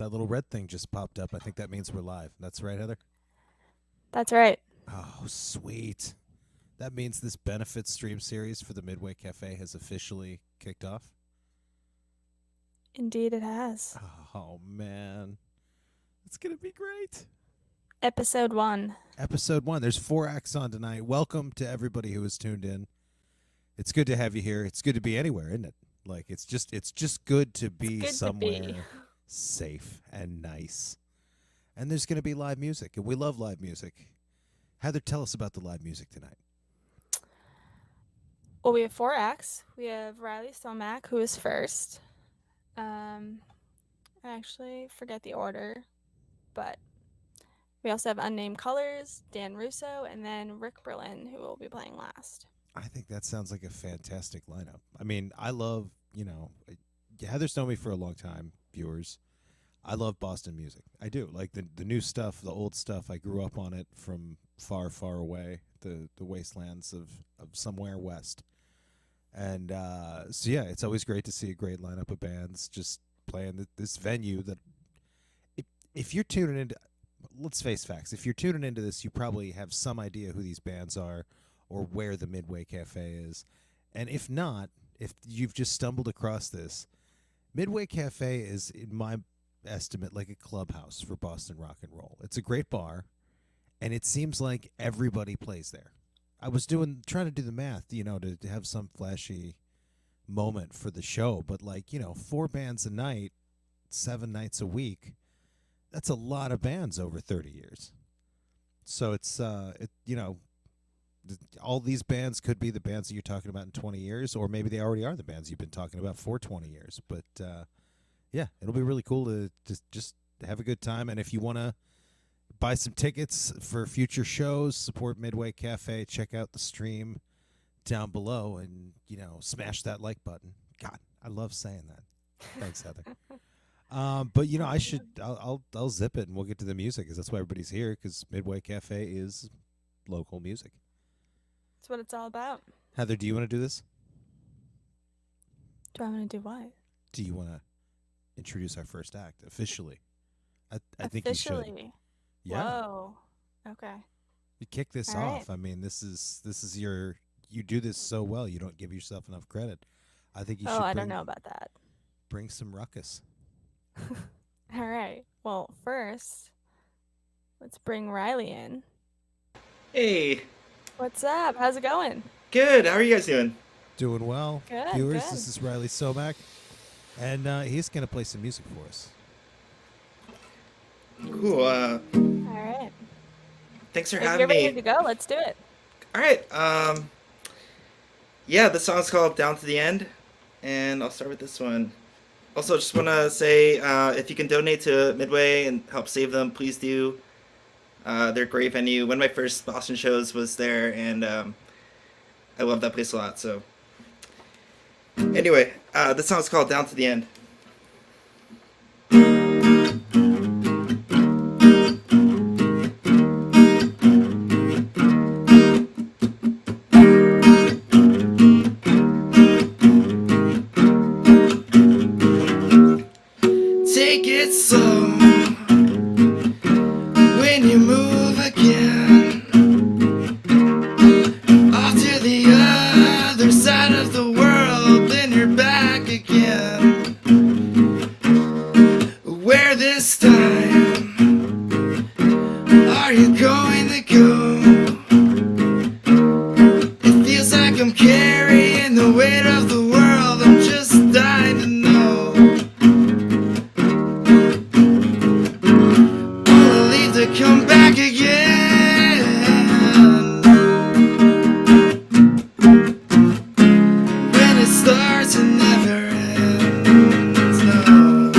that little red thing just popped up. I think that means we're live. That's right, Heather? That's right. Oh, sweet. That means this benefit stream series for the Midway Cafe has officially kicked off. Indeed, it has. Oh, man. It's going to be great. Episode 1. Episode 1. There's 4 acts on tonight. Welcome to everybody who has tuned in. It's good to have you here. It's good to be anywhere, isn't it? Like, it's just good to be somewhere safe and nice. And there's going to be live music, and we love live music. Heather, tell us about the live music tonight. Well, we have 4 acts. We have Reilly Somach, who is first. I actually forget the order, but we also have Unnamed Colors, Dann Russo, and then Rick Berlin, who will be playing last. I think that sounds like a fantastic lineup. I mean, I love, Heather's known me for a long time, viewers. I love Boston music. I do. Like the new stuff, the old stuff. I grew up on it from far, far away, the wastelands of somewhere west. And so, yeah, it's always great to see a great lineup of bands just playing this venue that if you're tuning into, let's face facts, if you're tuning into this, you probably have some idea who these bands are or where the Midway Cafe is. And if not, if you've just stumbled across this, Midway Cafe is, in my estimate, like a clubhouse for Boston rock and roll. It's a great bar, and it seems like everybody plays there. I was trying to do the math, to have some flashy moment for the show, but 4 bands a night, 7 nights a week, that's a lot of bands over 30 years. So it's, all these bands could be the bands that you're talking about in 20 years, or maybe they already are the bands you've been talking about for 20 years. But, yeah, it'll be really cool to just have a good time. And if you want to buy some tickets for future shows, support Midway Cafe, check out the stream down below and, smash that like button. God, I love saying that. Thanks, Heather. But, I'll zip it and we'll get to the music because that's why everybody's here, because Midway Cafe is local music. That's what it's all about. Heather, do you want to do this? Do I want to do what? Do you want to introduce our first act officially? I think you should. Officially? Yeah. Whoa. Okay. You kick this All off. right. I mean, this is you do this so well. You don't give yourself enough credit. I think you should. I don't know about that. Bring some ruckus. All right. Well, first, let's bring Reilly in. Hey. What's up? How's it going? Good. How are you guys doing? Doing well. Good, Viewers, good. This is Reilly Somach, and he's going to play some music for us. Cool. All right. Thanks for If having you're me. ready to go, let's do it. All right. Yeah, the song's called Down to the End, and I'll start with this one. Also, just want to say, if you can donate to Midway and help save them, please do. They're a great venue. One of my first Boston shows was there, and I love that place a lot. So, anyway, this song's called Down to the End. Take it slow when you move again off to the other side of the world, then you're back again. Where this time are you going to go? It feels like I'm carrying the weight of the world. I'm just dying to know. To come back again. When it starts and never ends. No.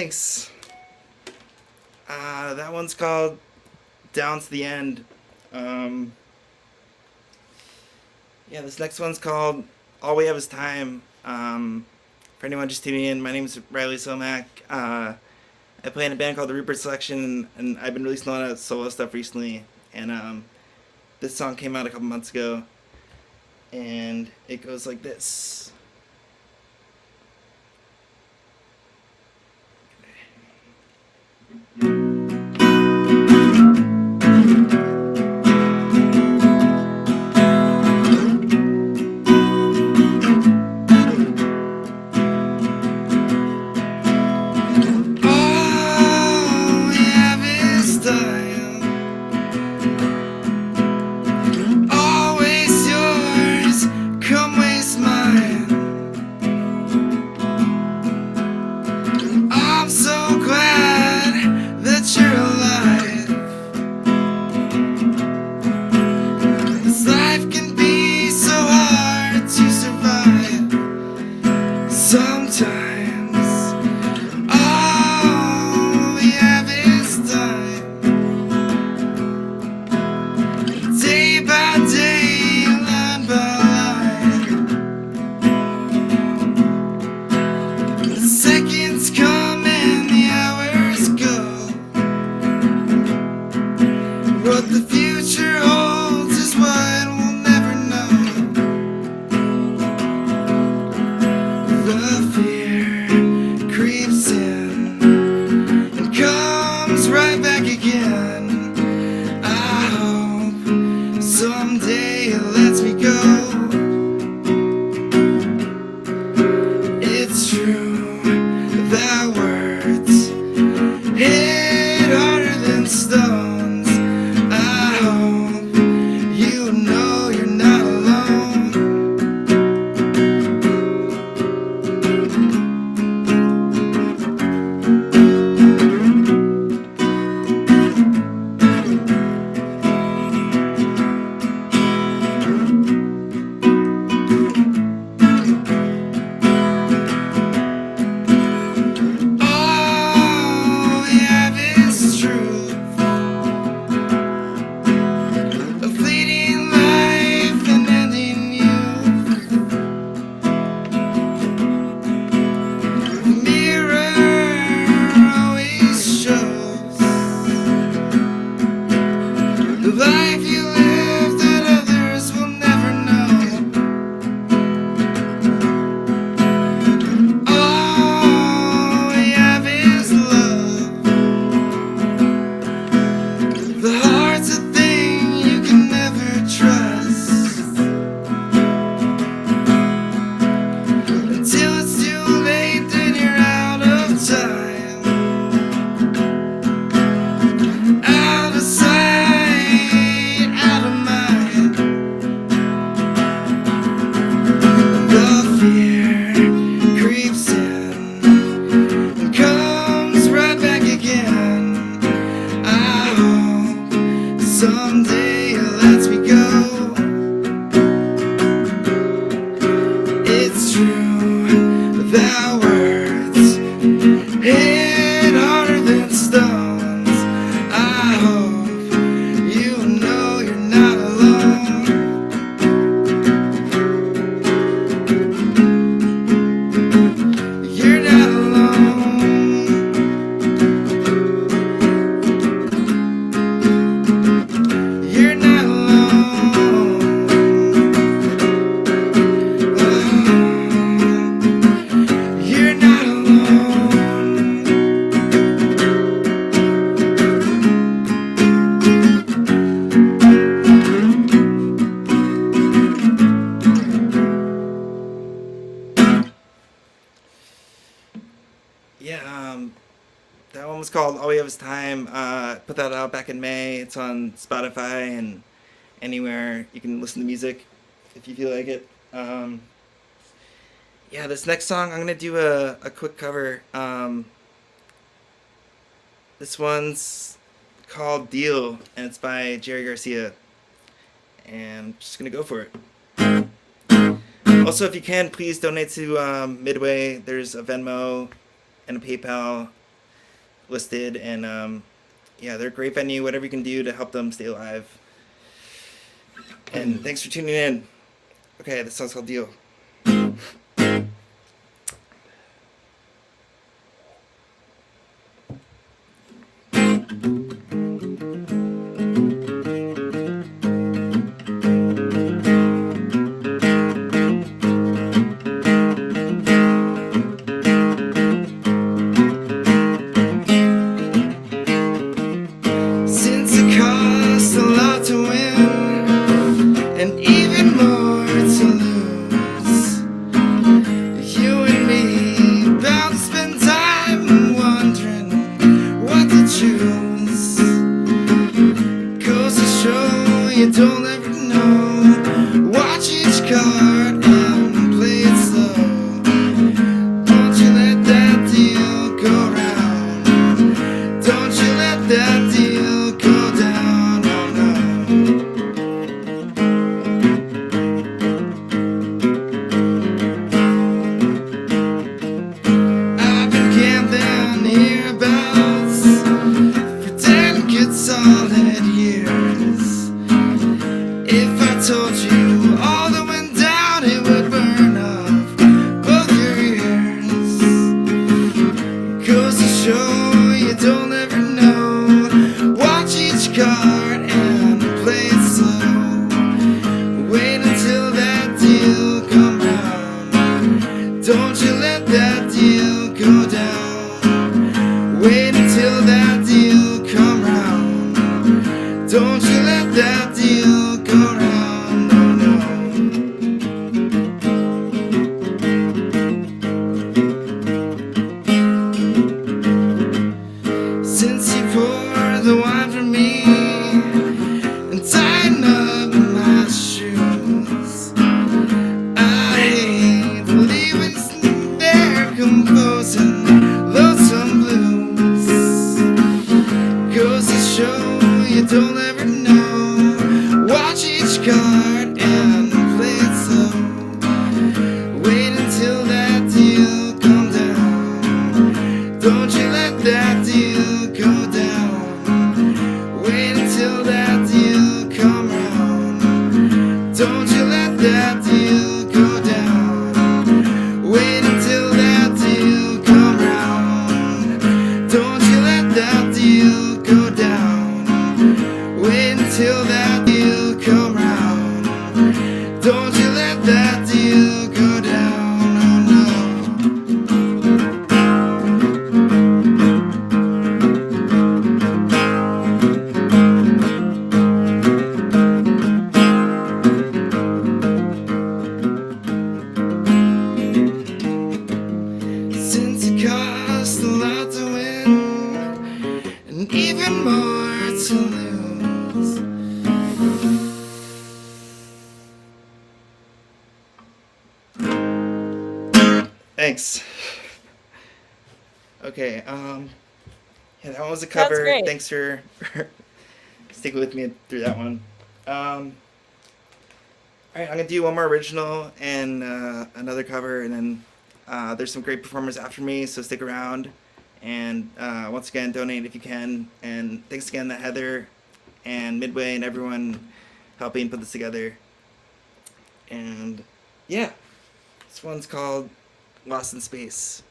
thanks. That one's called Down to the End. Yeah, this next one's called All We Have Is Time. For anyone just tuning in, my name is Reilly Somach. I play in a band called the Rupert Selection, and I've been releasing a lot of solo stuff recently. And this song came out a couple months ago, and it goes like this. That one was called All We Have Is Time. Put that out back in May. It's on Spotify and anywhere you can listen to music if you feel like it. Yeah, this next song, I'm going to do a quick cover. This one's called Deal, and it's by Jerry Garcia. And I'm just going to go for it. Also, if you can, please donate to Midway. There's a Venmo and a PayPal listed, and yeah, they're a great venue. Whatever you can do to help them stay alive. And thanks for tuning in. Okay, this song's called Deal. Thanks. Okay, yeah, that one was a cover. great. Thanks for sticking with me through that one. All right, I'm gonna do one more original and another cover, and then there's some great performers after me, so stick around. And once again, donate if you can. And thanks again to Heather and Midway and everyone helping put this together. And yeah, this one's called Lost in Space.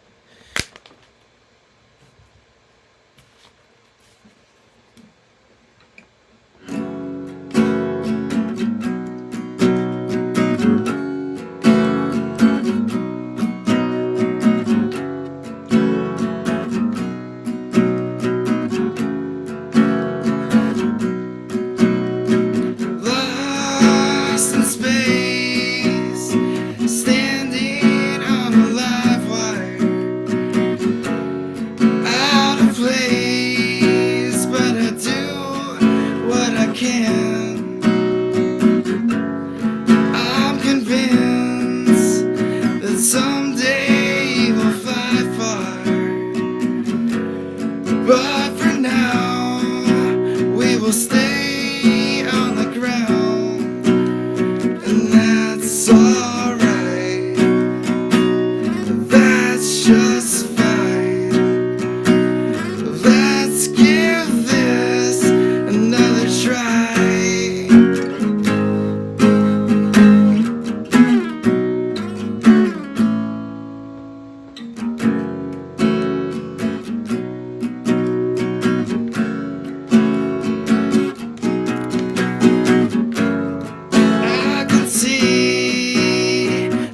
Standing on a live wire.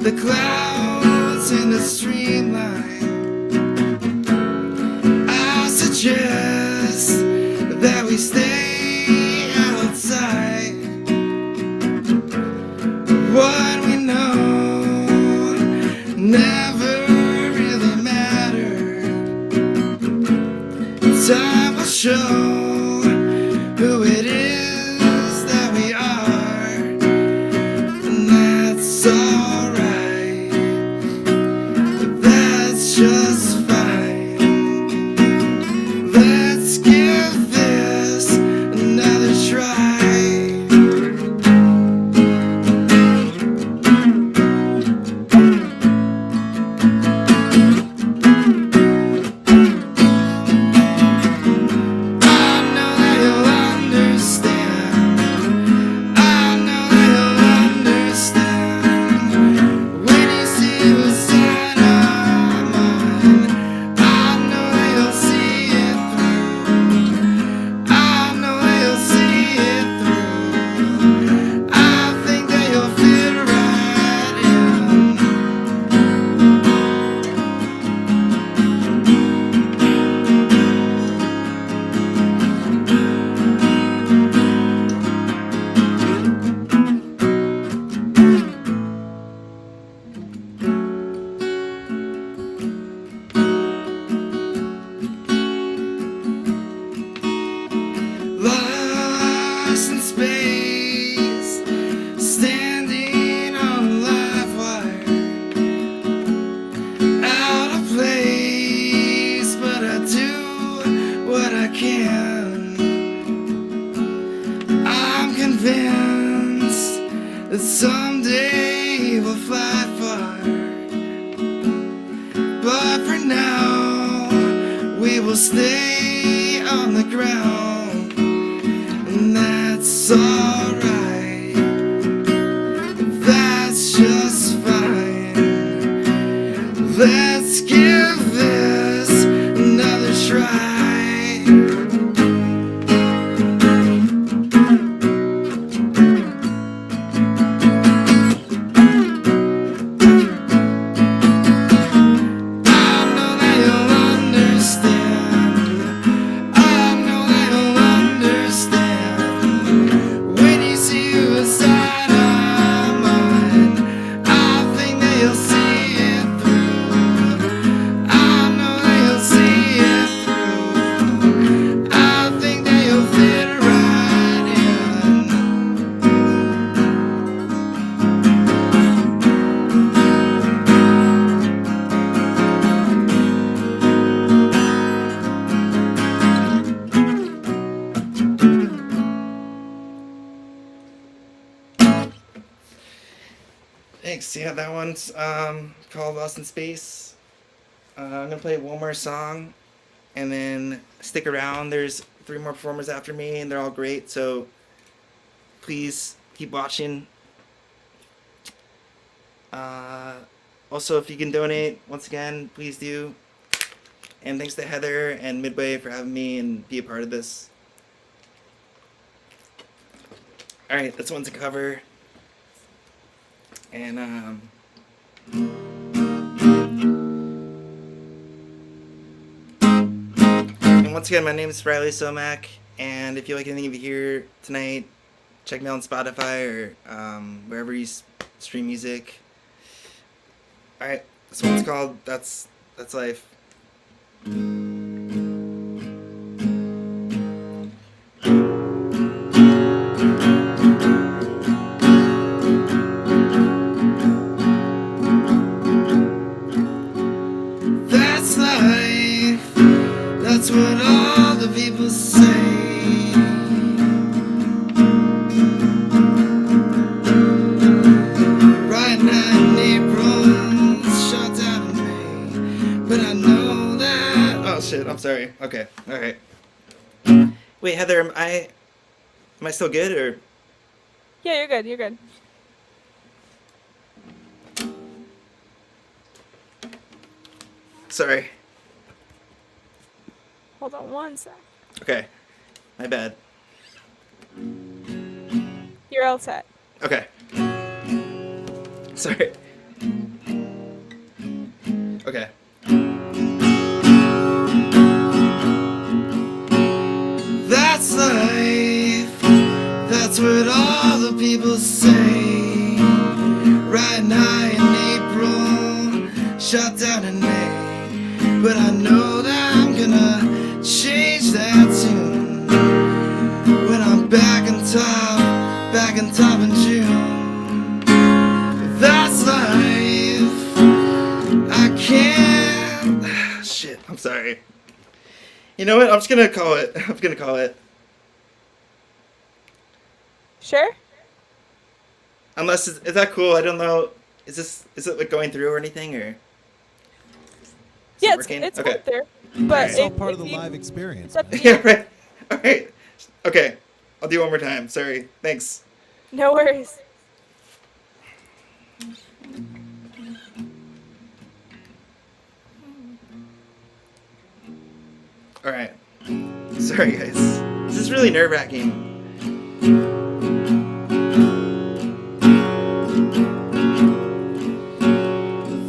the clouds in the streamline. I suggest that we stay outside. What we know never really mattered. Time will show who it is that we are, and that's alright. That's just fine. Let's give this another try. Lost in space, standing on a live wire, out of place, but I do what I can. I'm convinced that someday we'll fly far, but for now we will stay on the ground. And that's alright. That's just fine. Let's give this another try. Thanks. Yeah, that one's called Lost in Space. I'm gonna play one more song, and then stick around. There's 3 more performers after me, and they're all great. So please keep watching. Also, if you can donate, once again, please do. And thanks to Heather and Midway for having me and be a part of this. All right, this one's a cover. And once again, my name is Reilly Somach, and if you like anything you hear tonight, check me out on Spotify or wherever you stream music. All right, this one's called "That's Life." That's life. That's what all the people say. Right now in April, shut down in May. But I know that. Oh shit! I'm sorry. Okay. All right. Wait, Heather, am I still good or? Yeah, you're good. You're good. Sorry. Hold on one sec. Okay. My bad. You're all set. Okay. Sorry. Okay. That's life. That's what all the people say. Riding high in April, shot down in May. But I know that I'm gonna change that tune when I'm back on top in June. That's life. I can't. Shit, I'm sorry. You know what? I'm just gonna call it. Sure. Unless is that cool? I don't know. Is it like going through or anything or? Yeah, working? it's Okay. right there. But It's all if- part if of the you- live experience. it's up to man. you. Yeah, right. All right. Okay. I'll do it one more time. Sorry. Thanks. No worries. All right. Sorry, guys. This is really nerve-wracking.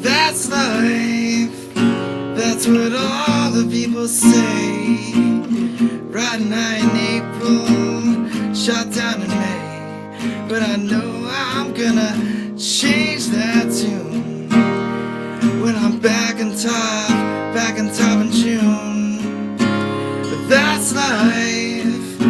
That's life. That's what all the people say. Riding high in April, shot down in May. But I know I'm gonna change that tune when I'm back on top in June. But that's life,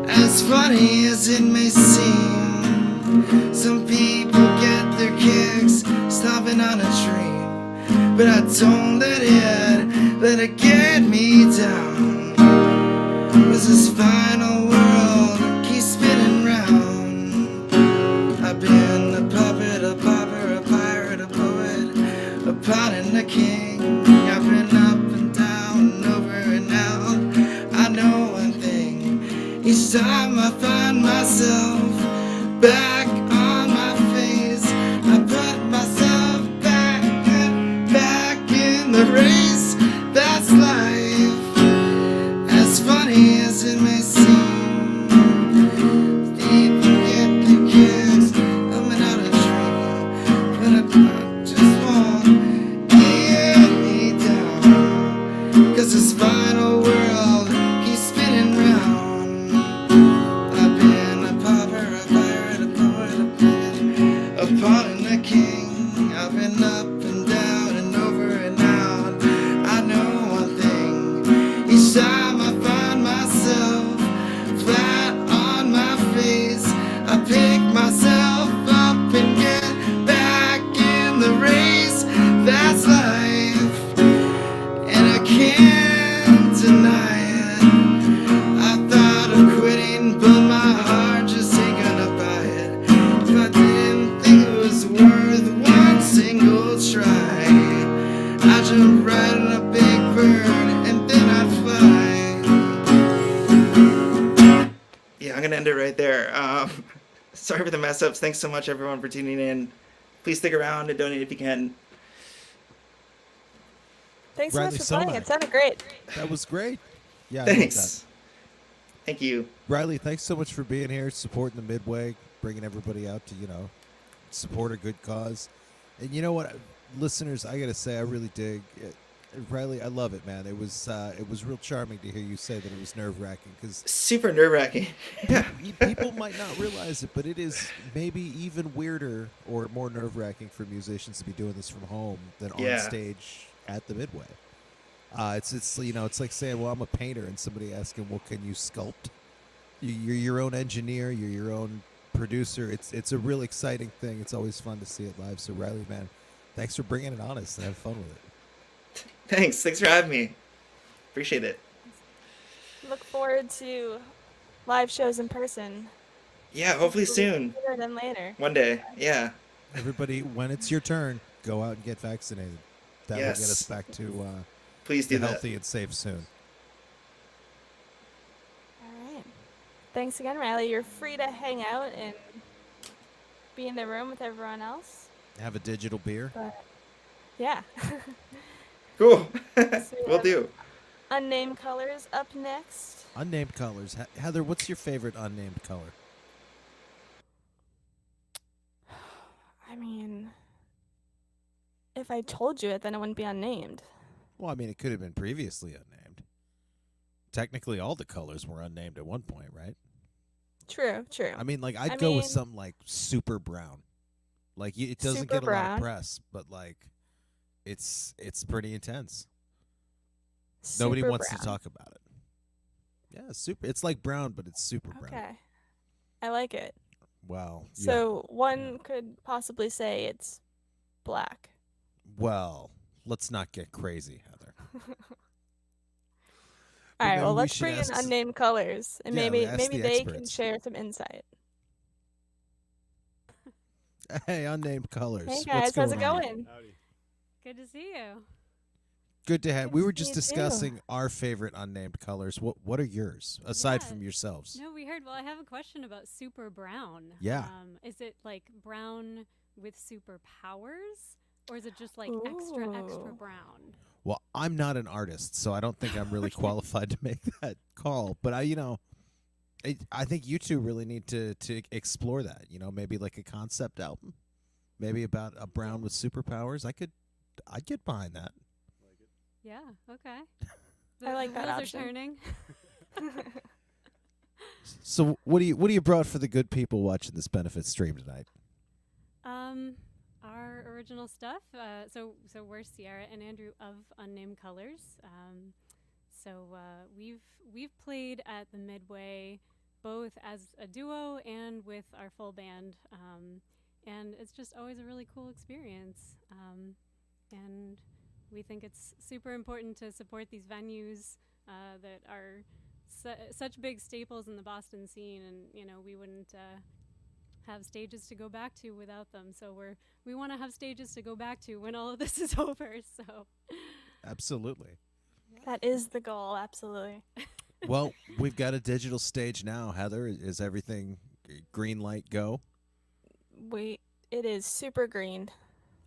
as funny as it may seem. Some people get their kicks stomping on a dream, but I don't let it get me down. 'Cause this final world keeps spinning round. I've been a puppet, a pauper, a pirate, a poet, a pawn and a king. I've been up and down, over and out. I know one thing, each time I find myself back on my face, I put myself back in the race. That's life, as funny as it may seem. People get their kicks coming out of dream, but I just won't get me down. 'Cause this final world keeps spinning round. I've been a pauper, a pirate, a poet, a pawn and a king. I've been up and down and over and out. I know one thing, each time I find myself flat on my face, I pick myself up and get back in the race. That's life, and I can't deny it. I thought of quitting, but my heart just ain't gonna buy it. If I didn't think it was worth one single try, I'd jump right on a big bird and then I'd fly. Yeah, I'm gonna end it right there. Sorry for the mess ups. Thanks so much, everyone, for tuning in. Please stick around and donate if you can. Thanks so Reilly much for playing. Somach. It sounded great. That was great. Yeah, I love that. Thanks. Thank you. Riley, thanks so much for being here, supporting the Midway, bringing everybody out to, support a good cause. And you know what, listeners, I got to say, I really dig it. Riley, I love it, man. It was real charming to hear you say that it was nerve-wracking because Super nerve-wracking. Yeah. people might not realize it, but it is maybe even weirder or more nerve-wracking for musicians to be doing this from home than Yeah. on stage at the Midway. It's like saying, well, I'm a painter, and somebody asking, well, can you sculpt? You're your own engineer. You're your own producer. It's a real exciting thing. It's always fun to see it live. So Reilly, man, thanks for bringing it on us and have fun with it. Thanks for having me. Appreciate it. Look forward to live shows in person. Yeah, hopefully soon. Sooner than later. One day. Yeah. Everybody, when it's your turn, go out and get vaccinated. That will get Yes. us back to Please do that. healthy and safe soon. All right. Thanks again, Riley. You're free to hang out and be in the room with everyone else. Have a digital beer. But yeah. Cool. So, Will do. Unnamed Colors up next. Unnamed colors. Heather, what's your favorite unnamed color? I mean, if I told you it, then it wouldn't be unnamed. Well, I mean, it could have been previously unnamed. Technically, all the colors were unnamed at one point, right? True. I mean, like, I'd I go with mean- something like super brown. Like, it doesn't Super get a lot brown? of press, but like, it's pretty intense. Nobody Super wants to brown. talk about it. Yeah, super. It's like brown, but it's super brown. Okay. I like it. Well, yeah. So one could possibly say it's black. Well, let's not get crazy, Heather. All right, maybe well, we let's should bring in ask unnamed colors, and Yeah, maybe ask maybe the they can experts. share some insight. Hey, Unnamed Colors. Hey What's guys, how's it on? going? Howdy. Good to see you. Good to have. Good We to were see just you too. discussing our favorite unnamed colors. What are yours aside Yeah. from yourselves? No, we heard. Well, I have a question about super brown. Yeah. Is it like brown with superpowers, or is it just like extra Ooh. brown? Well, I'm not an artist, so I don't think I'm really qualified to make that call. But I think you two really need to explore that. Maybe like a concept album, maybe about a brown with superpowers. I'd get behind that. Yeah. Okay. I like the that wheels option. are turning. So what do you brought for the good people watching this benefit stream tonight? Our original stuff. So we're Sierra and Andrew of Unnamed Colors. We've played at the Midway both as a duo and with our full band. And it's just always a really cool experience. And we think it's super important to support these venues that are such big staples in the Boston scene, and we wouldn't have stages to go back to without them. So we want to have stages to go back to when all of this is over. So Absolutely. That is the goal, absolutely. Well, we've got a digital stage now. Heather, is everything green light go? It is super green.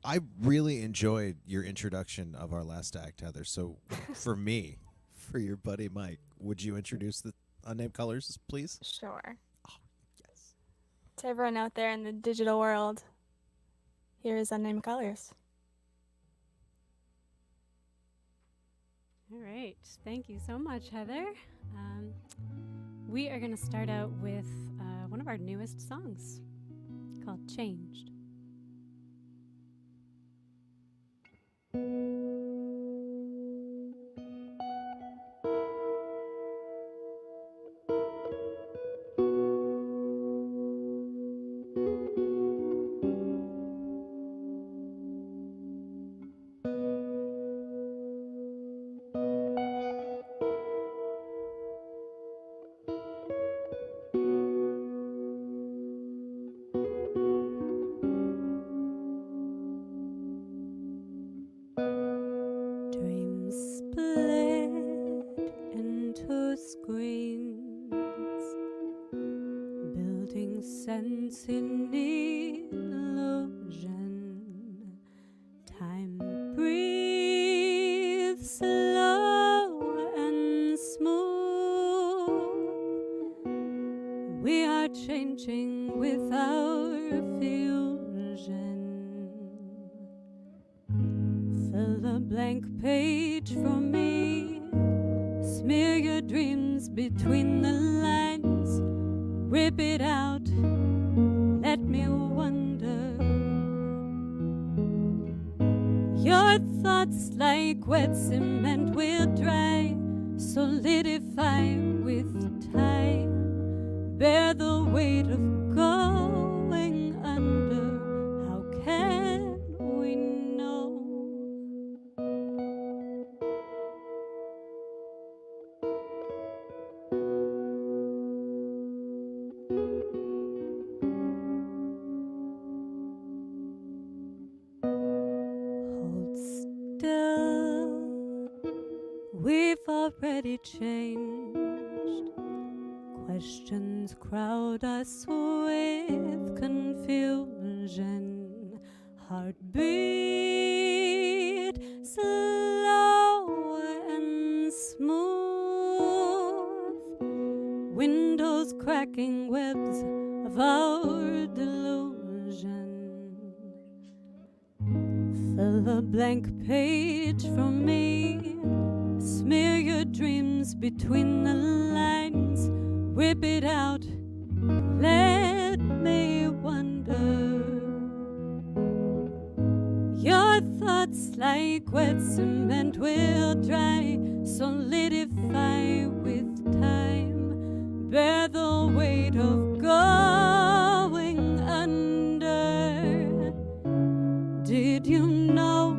I really enjoyed your introduction of our last act, Heather. So for me, for your buddy Mike, would you introduce the Unnamed Colors, please? Sure. Yes. To everyone out there in the digital world, here is Unnamed Colors. all right, thank you so much, Heather. We are going to start out with one of our newest songs called Changed. Dreams split into screens, building sense in illusion. Time breathes slow and smooth. We are changing with our fusion. Fill a blank page for me. Smear your dreams between the lines. Rip it out. Let me wonder. Your thoughts like wet cement will dry. Solidify with time. Bear the weight of going under. How can we know? Hold still, we've already changed. Questions crowd us with confusion. Heartbeat slow and smooth. Windows cracking webs of our delusion. Fill a blank page for me. Smear your dreams between the lines. Whip it out. Let me wonder. Your thoughts like wet cement will dry. Solidify with time. Bear the weight of going under. Did you know?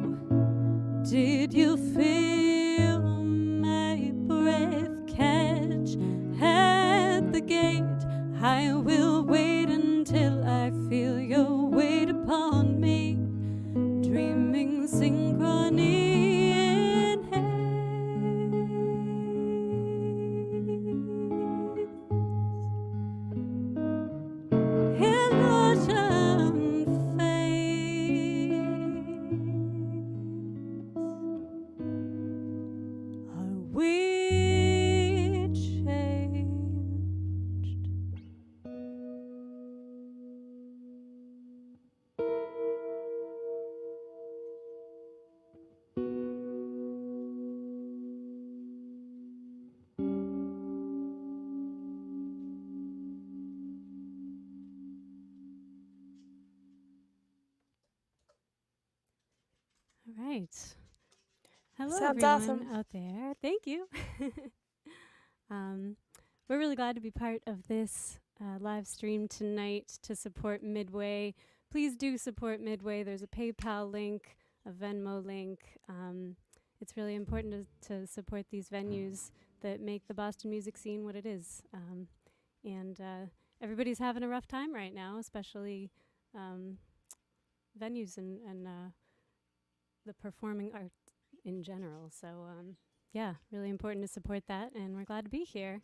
Did you feel my breath catch at the gate? I will wait until I feel your weight upon me. Dreaming synchrony in haze. Illusion fades. Are we changed? All right. Hello, Sounds everyone awesome. out there. Thank you. We're really glad to be part of this live stream tonight to support Midway. Please do support Midway. There's a PayPal link, a Venmo link. It's really important to support these venues that make the Boston music scene what it is. And everybody's having a rough time right now, especially venues and the performing arts in general. So yeah, really important to support that, and we're glad to be here.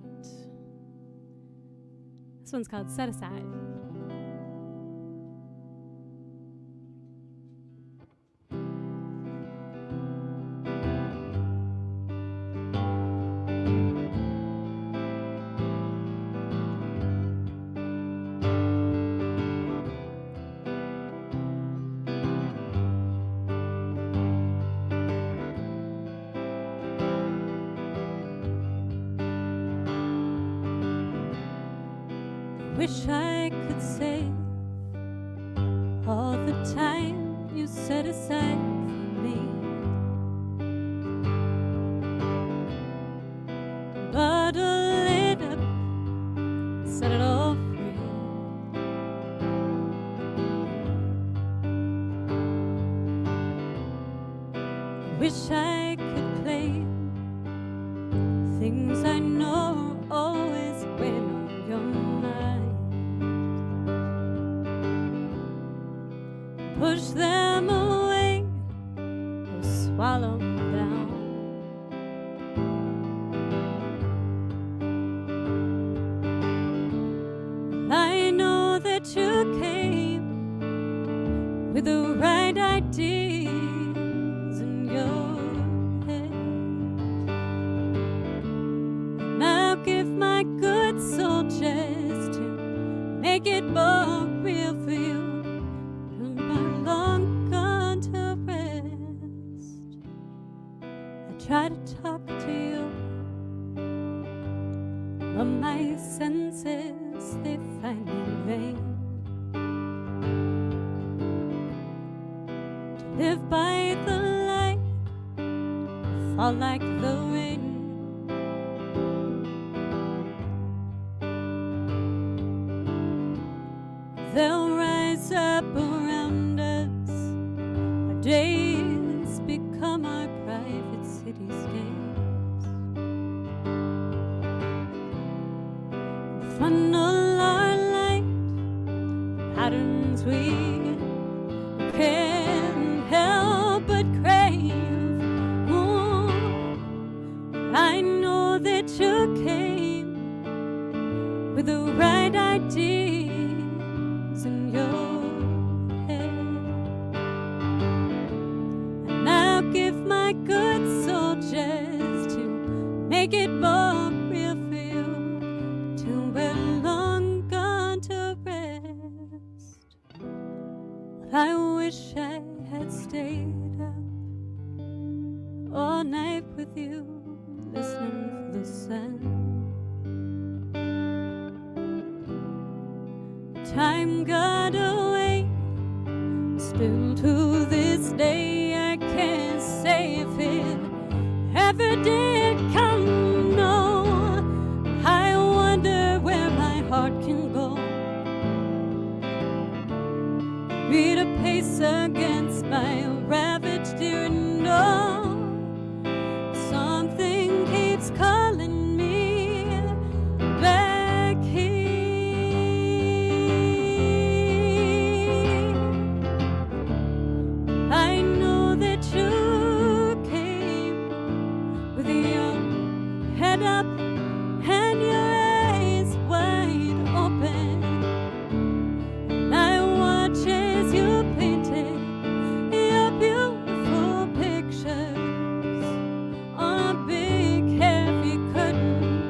Right. This one's called Set Aside. Wish I could save all the time you set aside for me, bottle it up, set it all free. Wish I could claim things I know always win on your mind. Push them away or swallow them down. I know that you came with the right ideas in your head, and I'll give my good soul just to make it more real for you. Try to talk to you, but my senses, they find me vain. To live by the light, fall like the rain. They'll rise up around us, our days become our private cityscapes. Funnel our light, patterns we can't help but crave. Ooh, I know that you came with the right ideas in your head, and I'll give my good soul just to make it more real for you, till we're long gone to rest. I wish I had stayed up all night with you, listening for the sun. Time got away, still to this day I can't say if it ever did come. No, I wonder where my heart can go, beat a pace against my ravaged ear. No, something keeps calling me back here. I know that you came with your head up and your eyes wide open. I watch as you painted your beautiful pictures on a big heavy curtain.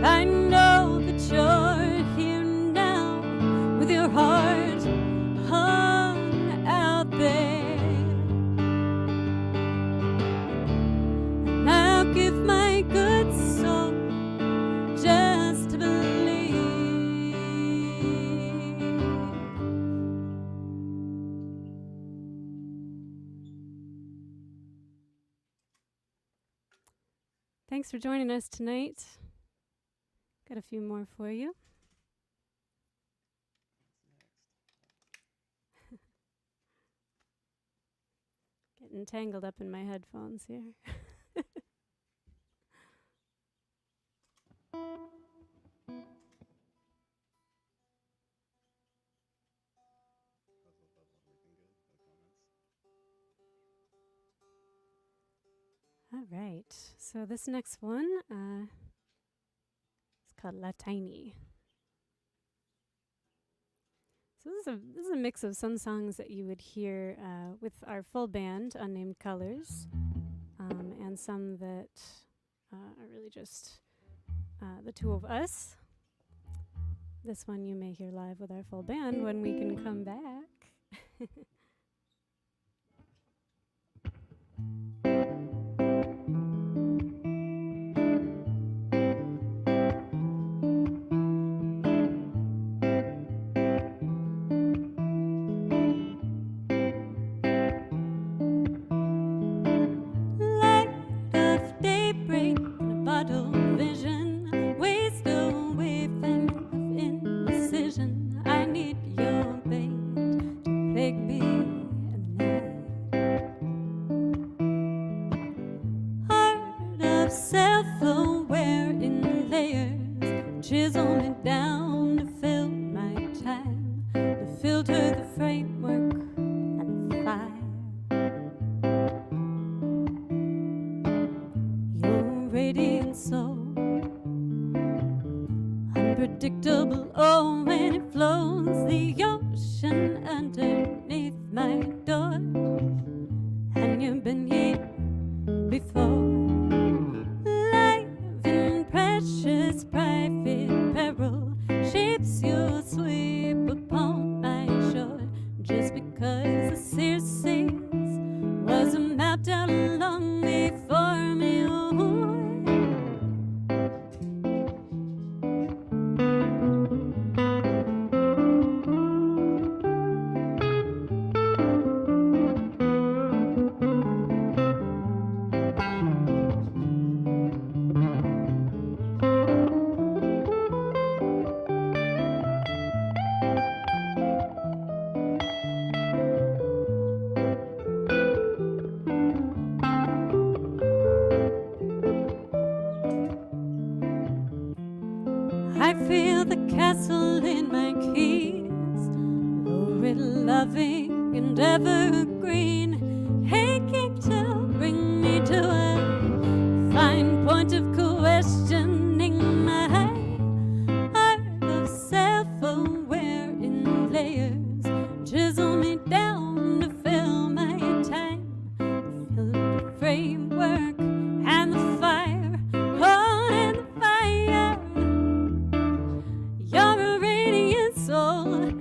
I know that you're here now with your heart hung out there. And I'll give my good soul just to believe. Thanks for joining us tonight. Got a few more for you. Getting tangled up in my headphones here. All right, so this next one is called La Tini. So this is a mix of some songs that you would hear with our full band, Unnamed Colors, and some that are really just the two of us. This one you may hear live with our full band when we can come back. Light of daybreak in a bottle vision, waste away fan of indecision. I need your bait to plague me at night. Heart of self-aware in layers, chisel me down to fill my time, to filter the framework and the fire. Your radiant soul, unpredictable, oh, when it flows the ocean underneath my door. And you've been here before. Life in precious private peril shapes your sweep upon my shore. Just because the Circes was mapped out long before me. Oh, I feel the castle in my keys, lurid, loving, and evergreen, aching to bring me to a fine point of questioning my heart of self-aware in layers. Chisel me down to fill my time, to fill the framework and the fire, oh, and the fire. You're a radiant soul,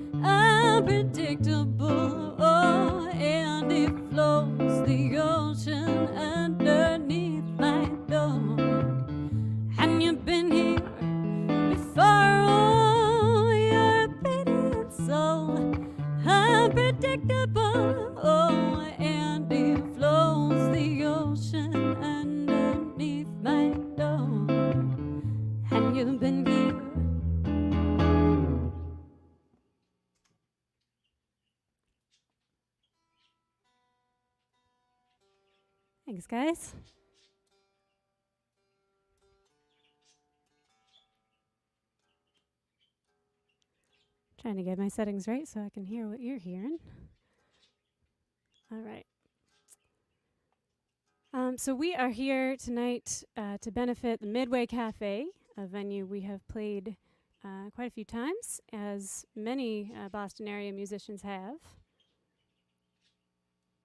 unpredictable. Oh, and it flows the ocean underneath my door. And you've been here before. Oh, you're a pretty soul, unpredictable. Oh, and it flows the ocean underneath my door. And you've been here. Thanks, guys. Trying to get my settings right so I can hear what you're hearing. All right. So we are here tonight to benefit the Midway Cafe, a venue we have played quite a few times, as many Boston area musicians have.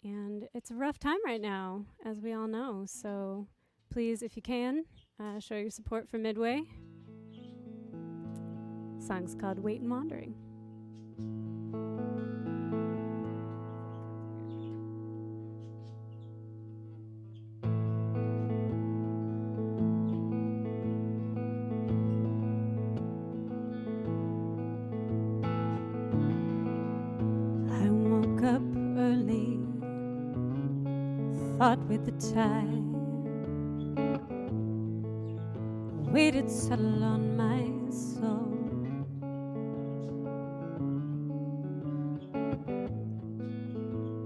And it's a rough time right now, as we all know. So please, if you can, show your support for Midway. The song's called Wait and Wandering. I woke up early, fought with the tide, waited settle on my soul.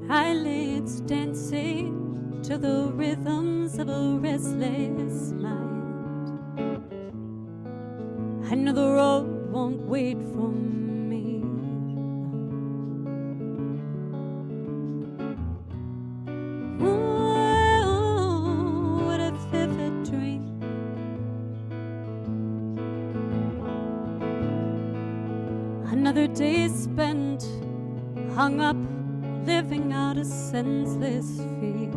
Eyelids dancing to the rhythms of a restless mind. I know the road won't wait for me. Oh, what a vivid dream. Another day spent hung up, living out a senseless fear.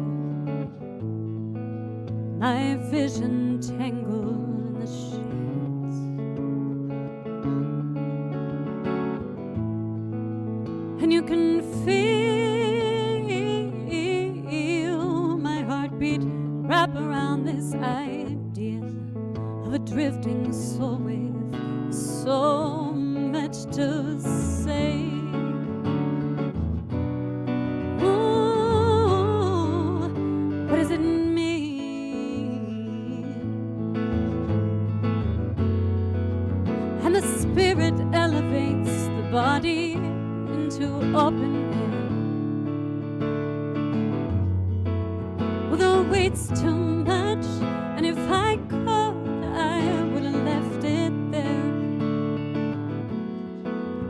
My vision tangled in the shades. And you can feel my heartbeat wrap around this idea of a drifting soul with so much to say. Spirit elevates the body into open air. Well, the weight's too much, and if I could, I would have left it there.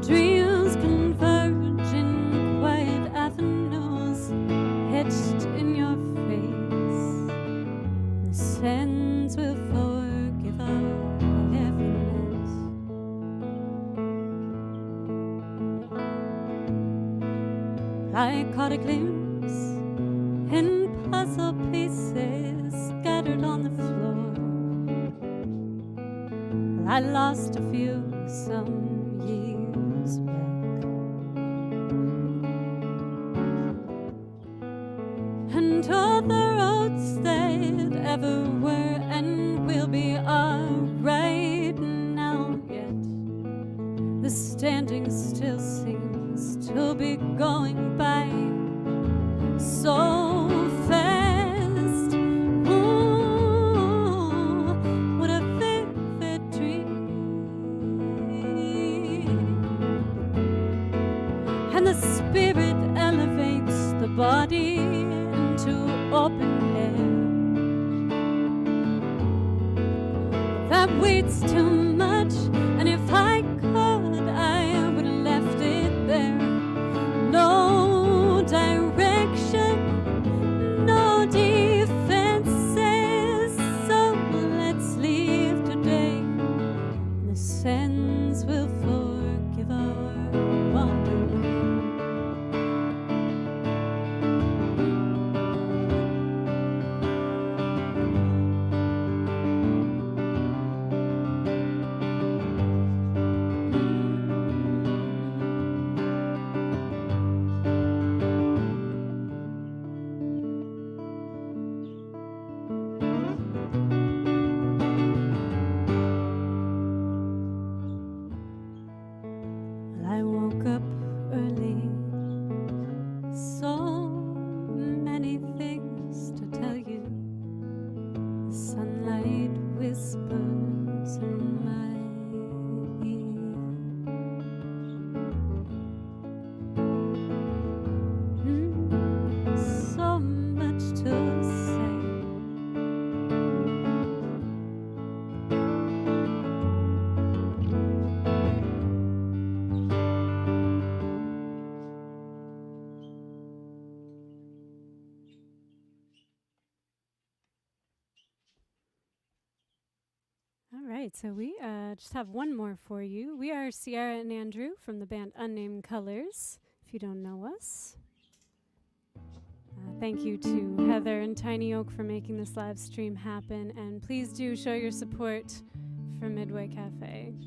Dreams converge in quiet avenues, etched in your face. The sands will forgive our heaviness. I caught a glimpse in puzzle pieces scattered on the floor. I lost a few some years back, and all the roads that ever were and will be are right now. Yet the standing still seems to be going by so fast. Ooh, what a vivid dream. And the spirit elevates the body into open air. That weight's too much, and if I could, I would have left it there. No direction, no defenses. So let's leave today. The sands will forgive our wandering. right, so we just have one more for you. We are Sierra and Andrew from the band Unnamed Colors, if you don't know us. Thank you to Heather and Tiny Oak for making this live stream happen, and please do show your support for Midway Cafe. Let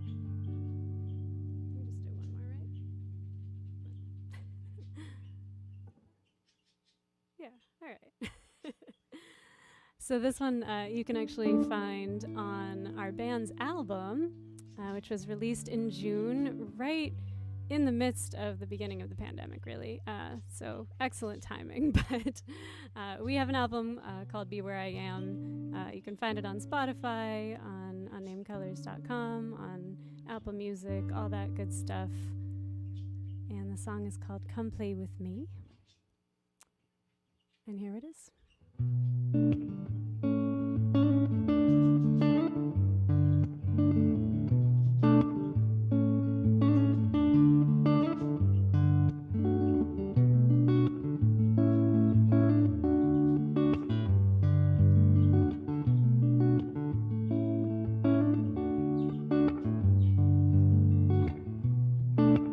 me just do one more, right? Yeah, all right. So this one you can actually find on our band's album, which was released in June, right in the midst of the beginning of the pandemic, really. So excellent timing. But we have an album called Be Where I Am. You can find it on Spotify, on unnamedcolors.com, on Apple Music, all that good stuff. And the song is called Come Play With Me. And here it is.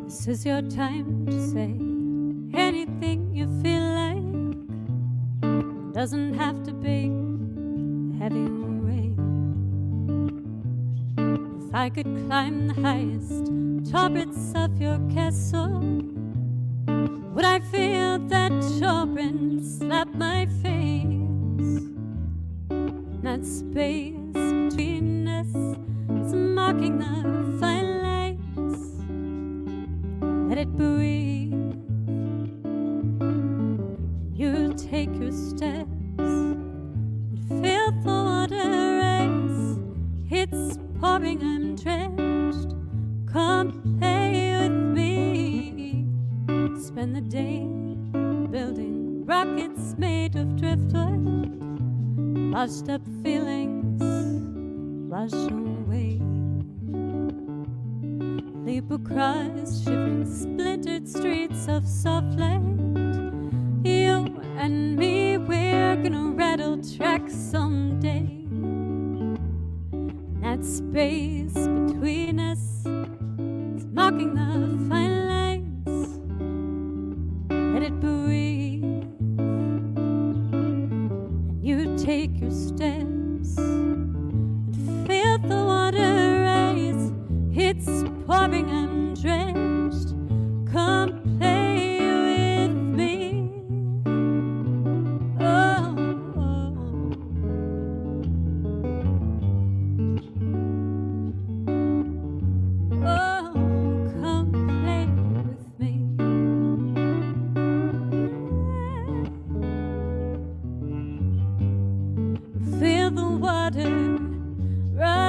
This is your time to say anything you feel like. Doesn't have to be heavy rain. If I could climb the highest turrets of your castle, would I feel that children slap my face? That space between us is marking the fine lines. Let it breathe. You take your steps and feel the water rise. It's pouring, I'm drenched. Come play with me. Spend the day building rockets made of driftwood. Washed up feelings wash away. Leap across shivering splintered streets of soft light. You and me, we're gonna rattle tracks someday. That space between us is marking the fine lines. Let it breathe. And you take your steps and feel the water rise. It's pouring, I'm drenched. Come play with me. Oh, oh. Oh, come play with me. Feel the water rise.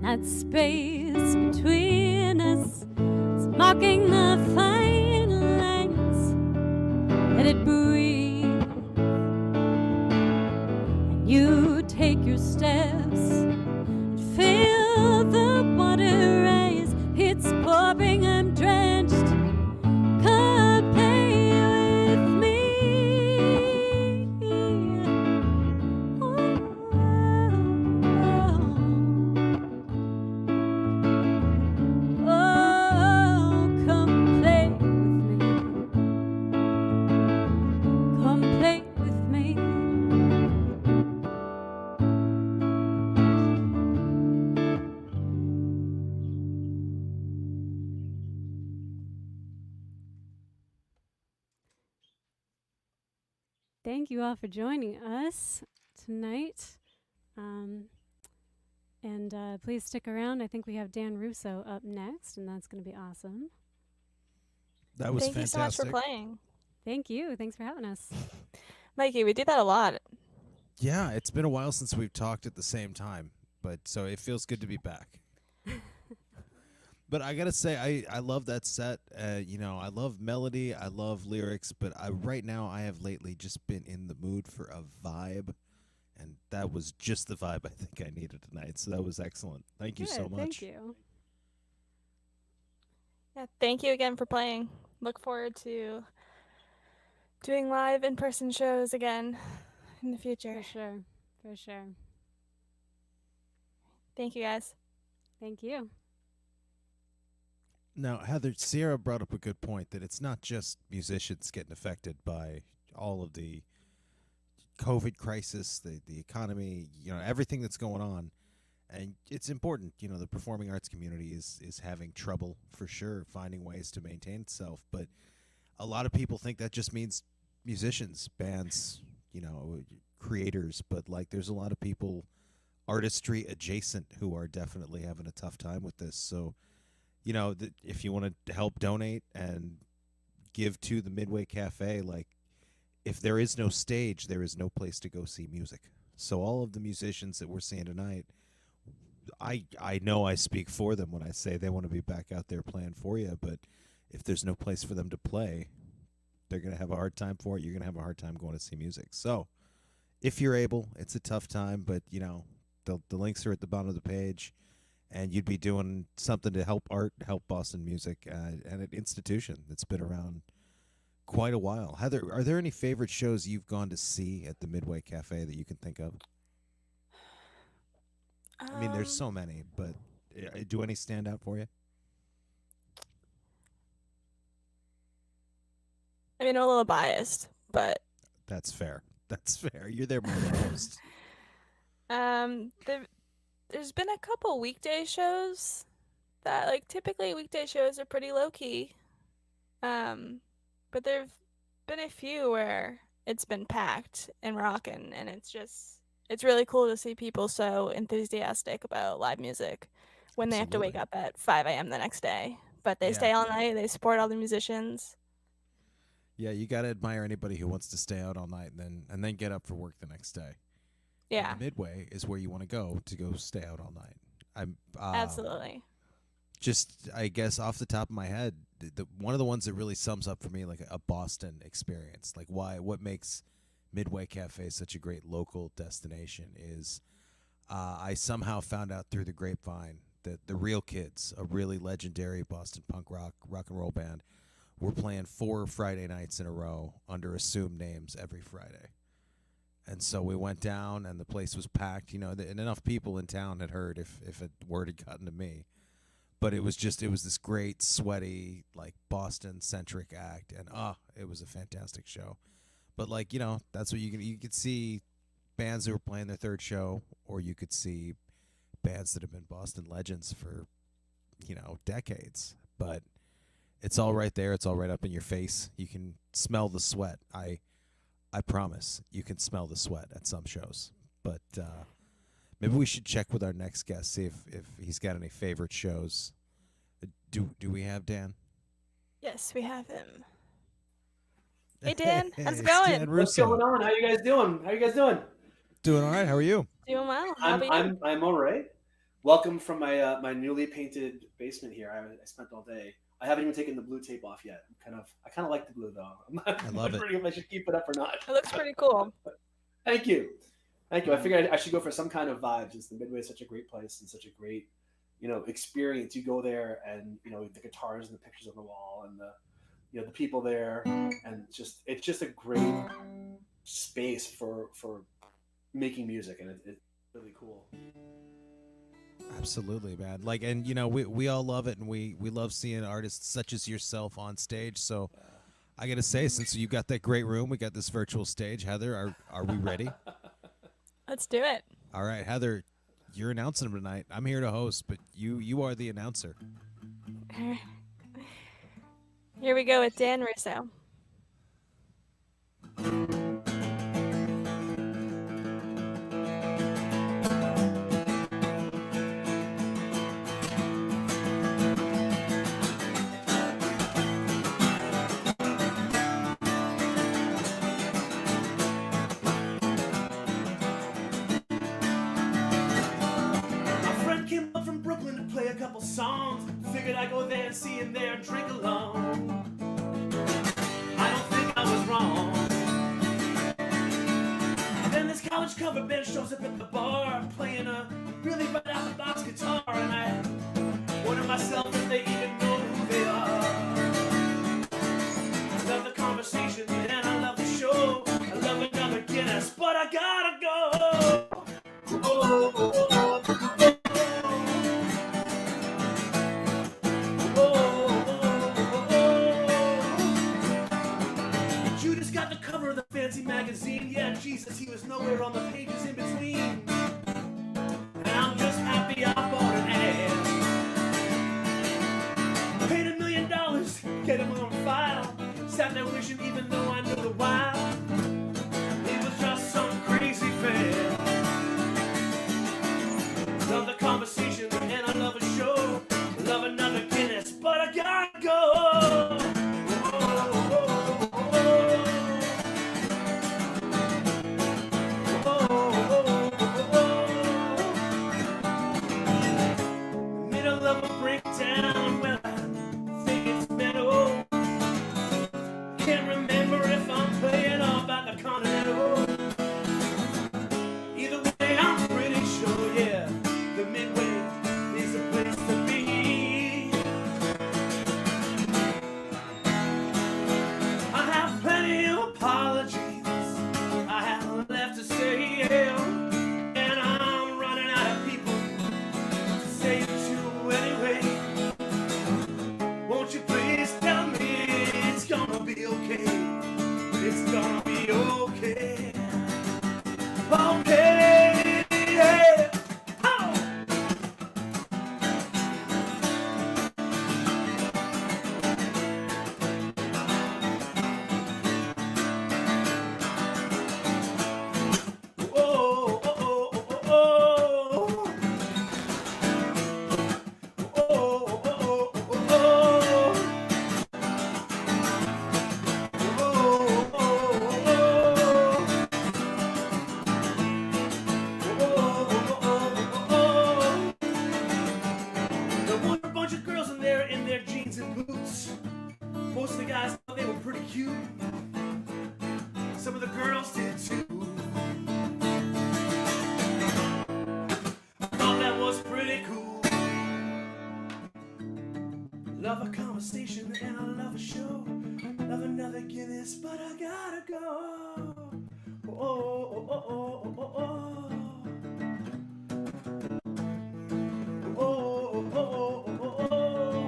That space between us is marking the fine lines. Let it breathe. And you take your steps and feel the water rise. It's pouring, I'm drenched. Come play with me. Oh, oh, oh. Thank you all for joining us tonight. And please stick around. I think we have Dann Russo up next, and that's going to be awesome. That was Thank you so much fantastic. for playing. Thank you. Thanks for having us. Mikey, we do that a lot. Yeah, it's been a while since we've talked at the same time, but so it feels good to be back. But I gotta say, I love that set. I love melody, I love lyrics, but right now I have lately just been in the mood for a vibe, and that was just the vibe I think I needed tonight. So that was excellent. Thank you so Good, much. Thank you. Yeah, thank you again for playing. Look forward to doing live in-person shows again in the future. For sure. For sure. Thank you, guys. Thank you. Now, Heather, Sierra brought up a good point that it's not just musicians getting affected by all of the COVID crisis, the economy, everything that's going on. And it's important, the performing arts community is having trouble for sure finding ways to maintain itself. But a lot of people think that just means musicians, bands, creators. But like, there's a lot of people artistry adjacent who are definitely having a tough time with this. So, if you want to help donate and give to the Midway Cafe, like, if there is no stage, there is no place to go see music. So all of the musicians that we're seeing tonight, I know I speak for them when I say they want to be back out there playing for you, but if there's no place for them to play, they're going to have a hard time for it. You're going to have a hard time going to see music. So if you're able, it's a tough time, but, the links are at the bottom of the page, and you'd be doing something to help art, help Boston music, and an institution that's been around quite a while. Heather, are there any favorite shows you've gone to see at the Midway Cafe that you can think of? I mean, there's so many, but do any stand out for you? I mean, I'm a little biased, but That's fair. That's fair. You're there more than most. there's been a couple weekday shows that, like, typically weekday shows are pretty low key. But there've been a few where it's been packed and rocking, and it's really cool to see people so enthusiastic about live music when they have to wake Absolutely. up at 5 a.m. the next day. But they Yeah. stay all night, they support all the musicians. Yeah, you got to admire anybody who wants to stay out all night and then get up for work the next day. Yeah, And the Midway is where you want to go stay out all night. I'm absolutely. just, I guess, off the top of my head, the one of the ones that really sums up for me like a Boston experience, like what makes Midway Cafe such a great local destination is I somehow found out through the grapevine that the Real Kids, a really legendary Boston punk rock and roll band, were playing 4 Friday nights in a row under assumed names every Friday. And so we went down, and the place was packed. And enough people in town had heard if a word had gotten to me. But it was this great, sweaty, like Boston-centric act, and it was a fantastic show. But that's what you could see bands that were playing their third show, or you could see bands that have been Boston legends for decades. But it's all right there. It's all right up in your face. You can smell the sweat. I promise you can smell the sweat at some shows. But maybe we should check with our next guest, see if he's got any favorite shows. Do we have Dan? Yes, we have him. Hey, Dan, how's it It's going? Dan What's Russo. going on? How you guys doing? Doing all right. How are you? Doing well. How about you? I'm all right. Welcome from my my newly painted basement here. I spent all day. I haven't even taken the blue tape off yet. I kind of like the blue though. I love it. wondering if I should keep it up or not. It looks pretty cool. Thank you. I figured I should go for some kind of vibe, since the Midway is such a great place and such a great, experience. You go there, and the guitars and the pictures on the wall, and the people there, and it's just a great space for making music, and it's really cool. Absolutely, man. Like, and we all love it, and we love seeing artists such as yourself on stage. So I gotta say, since you've got that great room, we got this virtual stage. Heather, are we ready? Let's do it. All right, Heather, you're announcing them tonight. I'm here to host, but you are the announcer. Here we go with Dan Russo. cover band shows up at the bar, playing a really right out the box guitar, and I wonder myself if they even know who they are. I love the conversation and I love the show. I love another Guinness, but I gotta go. Judas got the cover of the fancy magazine. Yeah, Jesus, he was nowhere on the pages in between. And I'm just happy I bought an ad. Paid $1 million, get him on file. Sat there wishing, even though I knew the why, he was just some crazy fan. Love the conversation and I love a show. Love another Guinness, but I gotta go. Middle of a breakdown, well, I think it's metal. Can't remember if I'm playing off at the Continental. Either way, I'm pretty sure, yeah, the Midway is the place to be. I have plenty of apologies I have left to say, yeah, and I'm running out of people to say it to anyway. Won't you please tell me it's gonna be okay? It's gonna be okay. Okay, yeah. Oh. Oh, oh, oh, oh, oh, oh. Oh, oh, oh, oh, oh, oh. There were a bunch of girls in there in their jeans and boots. Most of the guys thought they were pretty cute. Some of the girls did too. I thought that was pretty cool. Love a conversation and I love a show. Love another Guinness, but I gotta go. Oh, oh, oh, oh, oh, oh. Oh, oh, oh, oh, oh, oh.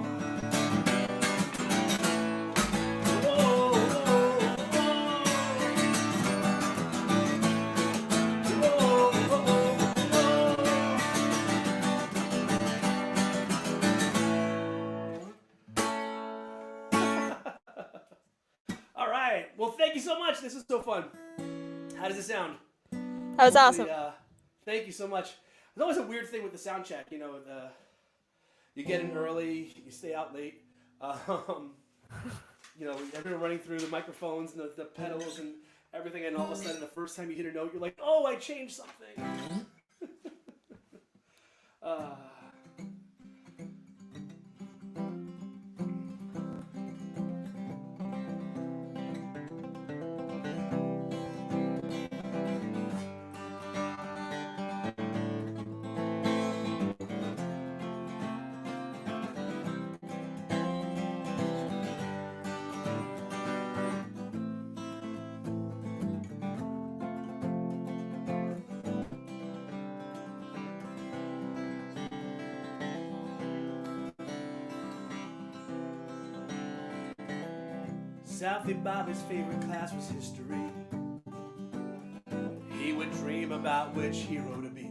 Oh, oh, All right. Well, thank you so much. This is so fun. How does it sound? That was awesome. Hopefully, thank you so much. There's always a weird thing with the sound check. You know, you get in early, you stay out late. You know, everyone running through the microphones and the pedals and everything, and all of a sudden, the first time you hit a note, you're like, "Oh, I changed something." Southie Bobby's favorite class was history. He would dream about which hero to be.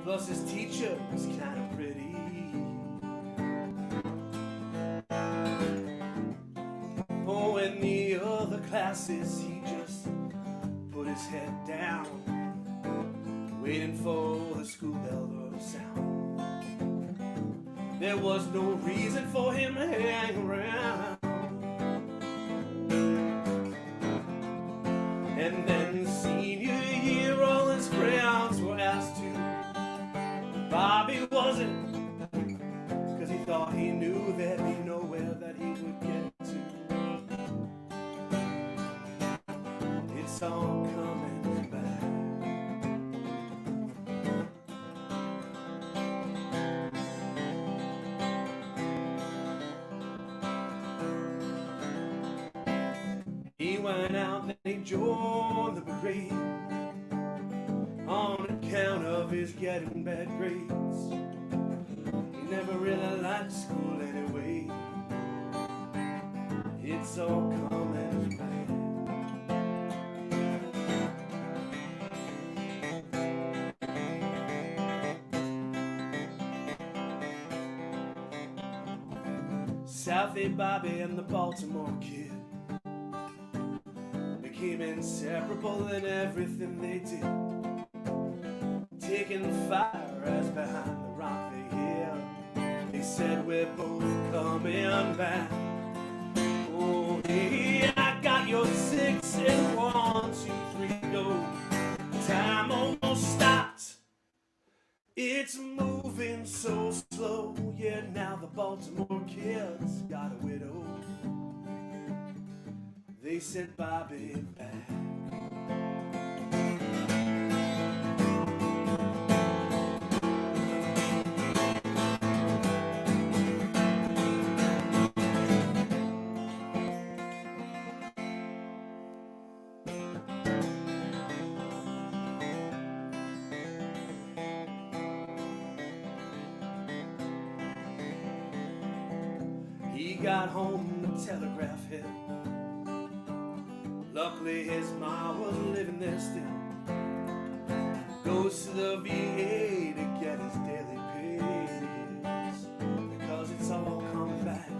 Plus his teacher was kind of pretty. Oh, in the other classes he just put his head down, waiting for the school bell to sound. There was no reason for him to hang around. And then senior year, all his friends were asked to. Bobby wasn't, cause he thought he knew there'd be nowhere that he would get to. It's all coming went out, then he joined the brigade on account of his getting bad grades. He never really liked school anyway. It's all coming back. Southie Bobby and the Baltimore Kid became inseparable in everything they did, taking fire as behind the rock they hid. They said we're both coming back. Oh, hey, I got your 6 and 1, 2, 3, go. Time almost stopped. It's moving so slow. Yeah, now the Baltimore Kids got a widow. They sent Bobby back. He got home, the telegraph hit. Luckily his ma was living there still. Goes to the VA to get his daily pays, because it's all coming back.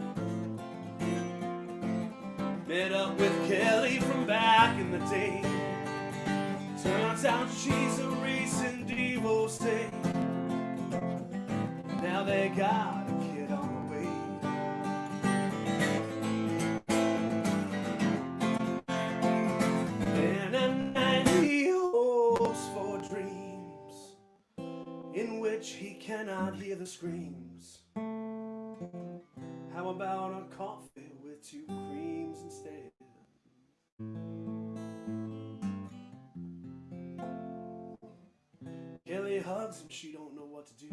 Met up with Kelly from back in the day. Turns out she's a recent divorcee. Now they got a kid on the way. And at night he hopes for dreams in which he cannot hear the screams. How about a coffee with 2 creams instead? Kelly hugs him, she don't know what to do.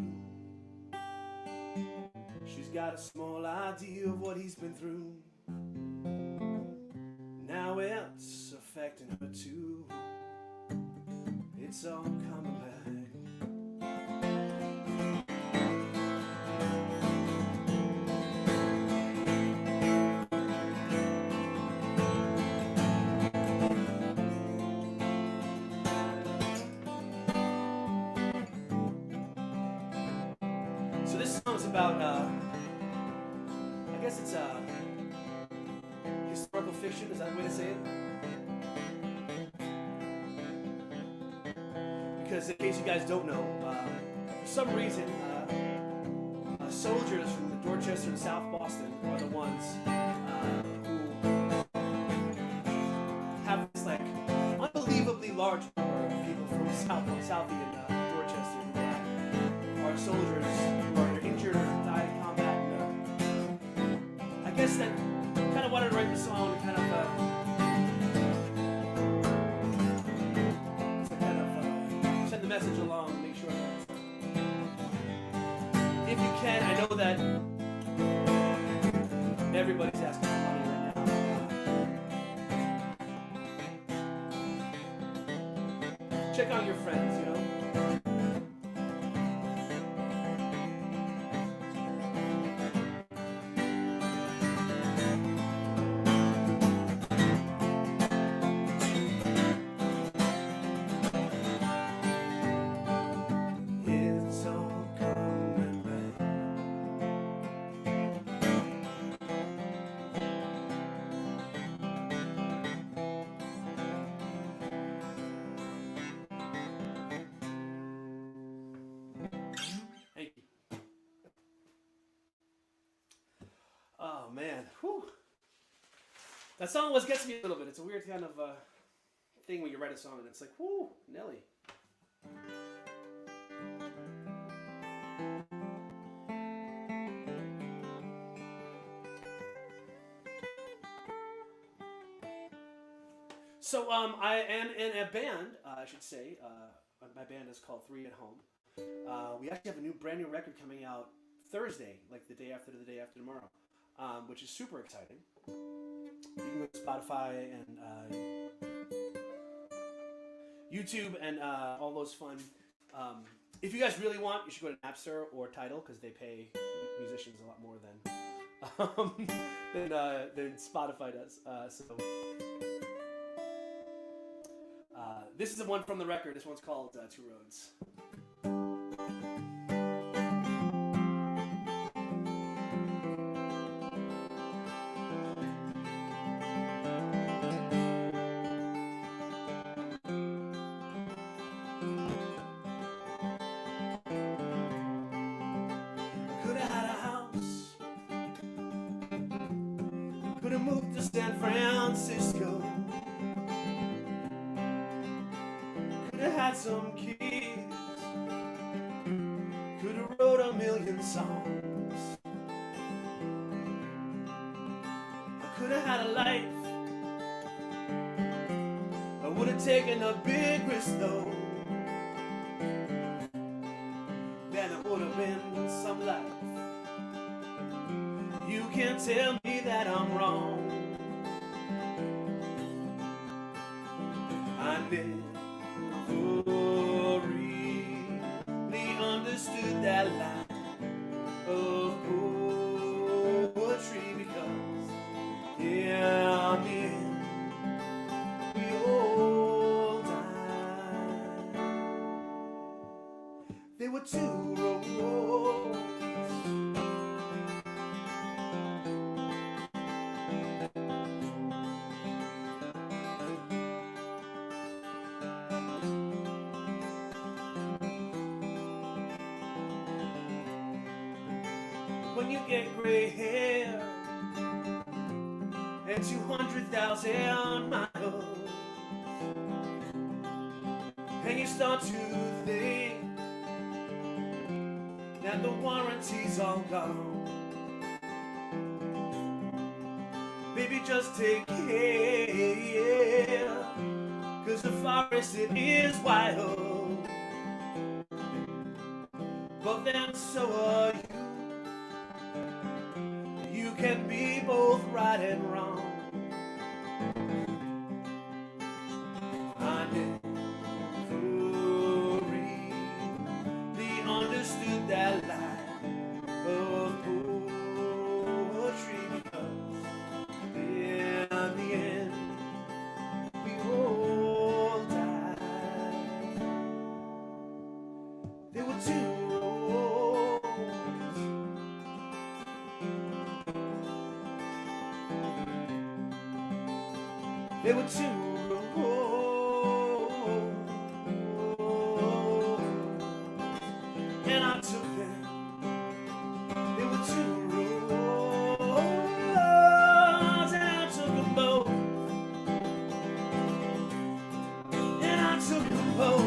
She's got a small idea of what he's been through. Now it's affecting her too. It's all coming back. So this song's about, I guess it's historical fiction, is that the way to say it? Because in case you guys don't know, for some reason, soldiers from the Dorchester and South Boston are the ones who have this like unbelievably large number of people from Southie and Dorchester who are soldiers who are injured or died in combat. And, I guess that kind of wanted to write the song to kind of send the message along and make sure that if you can, I know that everybody's asking for money right now. Check on your friends, you know. It's all coming back. Thank you. Oh man, whew. That song always gets me a little bit. It's a weird kind of thing when you write a song and it's like, whoo, Nelly. So I am in a band, I should say. My band is called 3 at Home. We actually have a brand new record coming out Thursday, like the day after tomorrow, which is super exciting. You can Spotify and YouTube and all those fun. If you guys really want, you should go to Napster or Tidal because they pay musicians a lot more than Spotify does. This is the one from the record. This one's called Two Roads. Could have had a house. Could have moved to San Francisco. Had some kids, could have wrote a million songs. I could have had a life. I would have taken a big risk though. Then it would have been some life. You can't tell me that I'm wrong. I never really understood that line of poetry because in the end we all died. There were two roads. When you get gray hair and 200,000 miles, and you start to think that the warranty's all gone, baby, just take care, 'cause the forest, it is wild, but then so are you. You can be both right and wrong. I never really understood that line of poetry because in the end we all died. There were two roads. There were two roads, and I took them. There were two roads, and I took them both. And I took them both.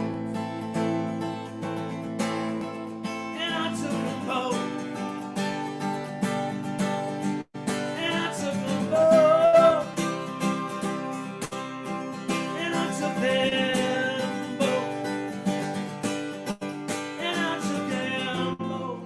And I took them both. And I took them both. And I took them both. And I took them both.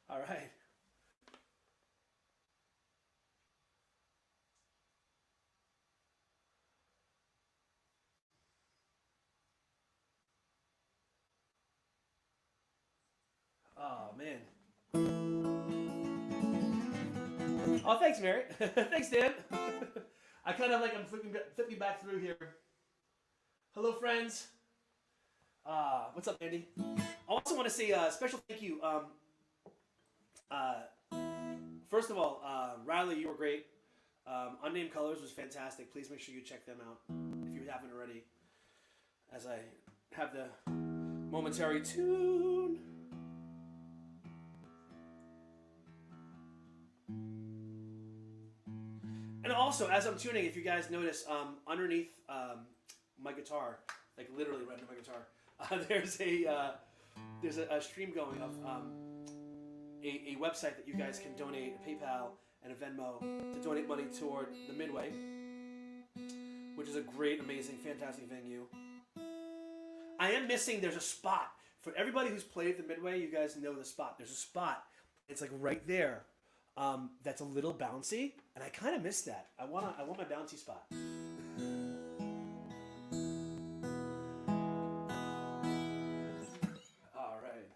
All right. Oh man. Oh, thanks, Mary. Thanks, Dan. I kind of like I'm flipping back through here. Hello, friends. What's up, Andy? I also want to say a special thank you. First of all, Reilly, you were great. Unnamed Colors was fantastic. Please make sure you check them out if you haven't already. As I have the momentary tune. And also, as I'm tuning, if you guys notice, underneath my guitar, like literally right under my guitar, there's a stream going of a website that you guys can donate, PayPal, and a Venmo to donate money toward the Midway, which is a great, amazing, fantastic venue. I am missing, there's a spot. For everybody who's played at the Midway, you guys know the spot. There's a spot. It's like right there. That's a little bouncy, and I kind of miss that. I want my bouncy spot. All right.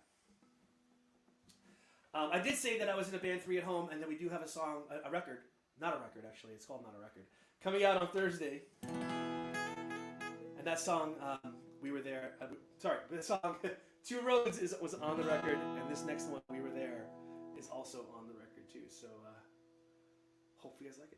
I did say that I was in a band 3 at Home, and that we do have a song, a record. Not a record, actually. It's called Not a Record. Coming out on Thursday. And that song, We Were There. The song Two Roads was on the record, and this next one, We Were There, is also on the record too. So hope you guys like it.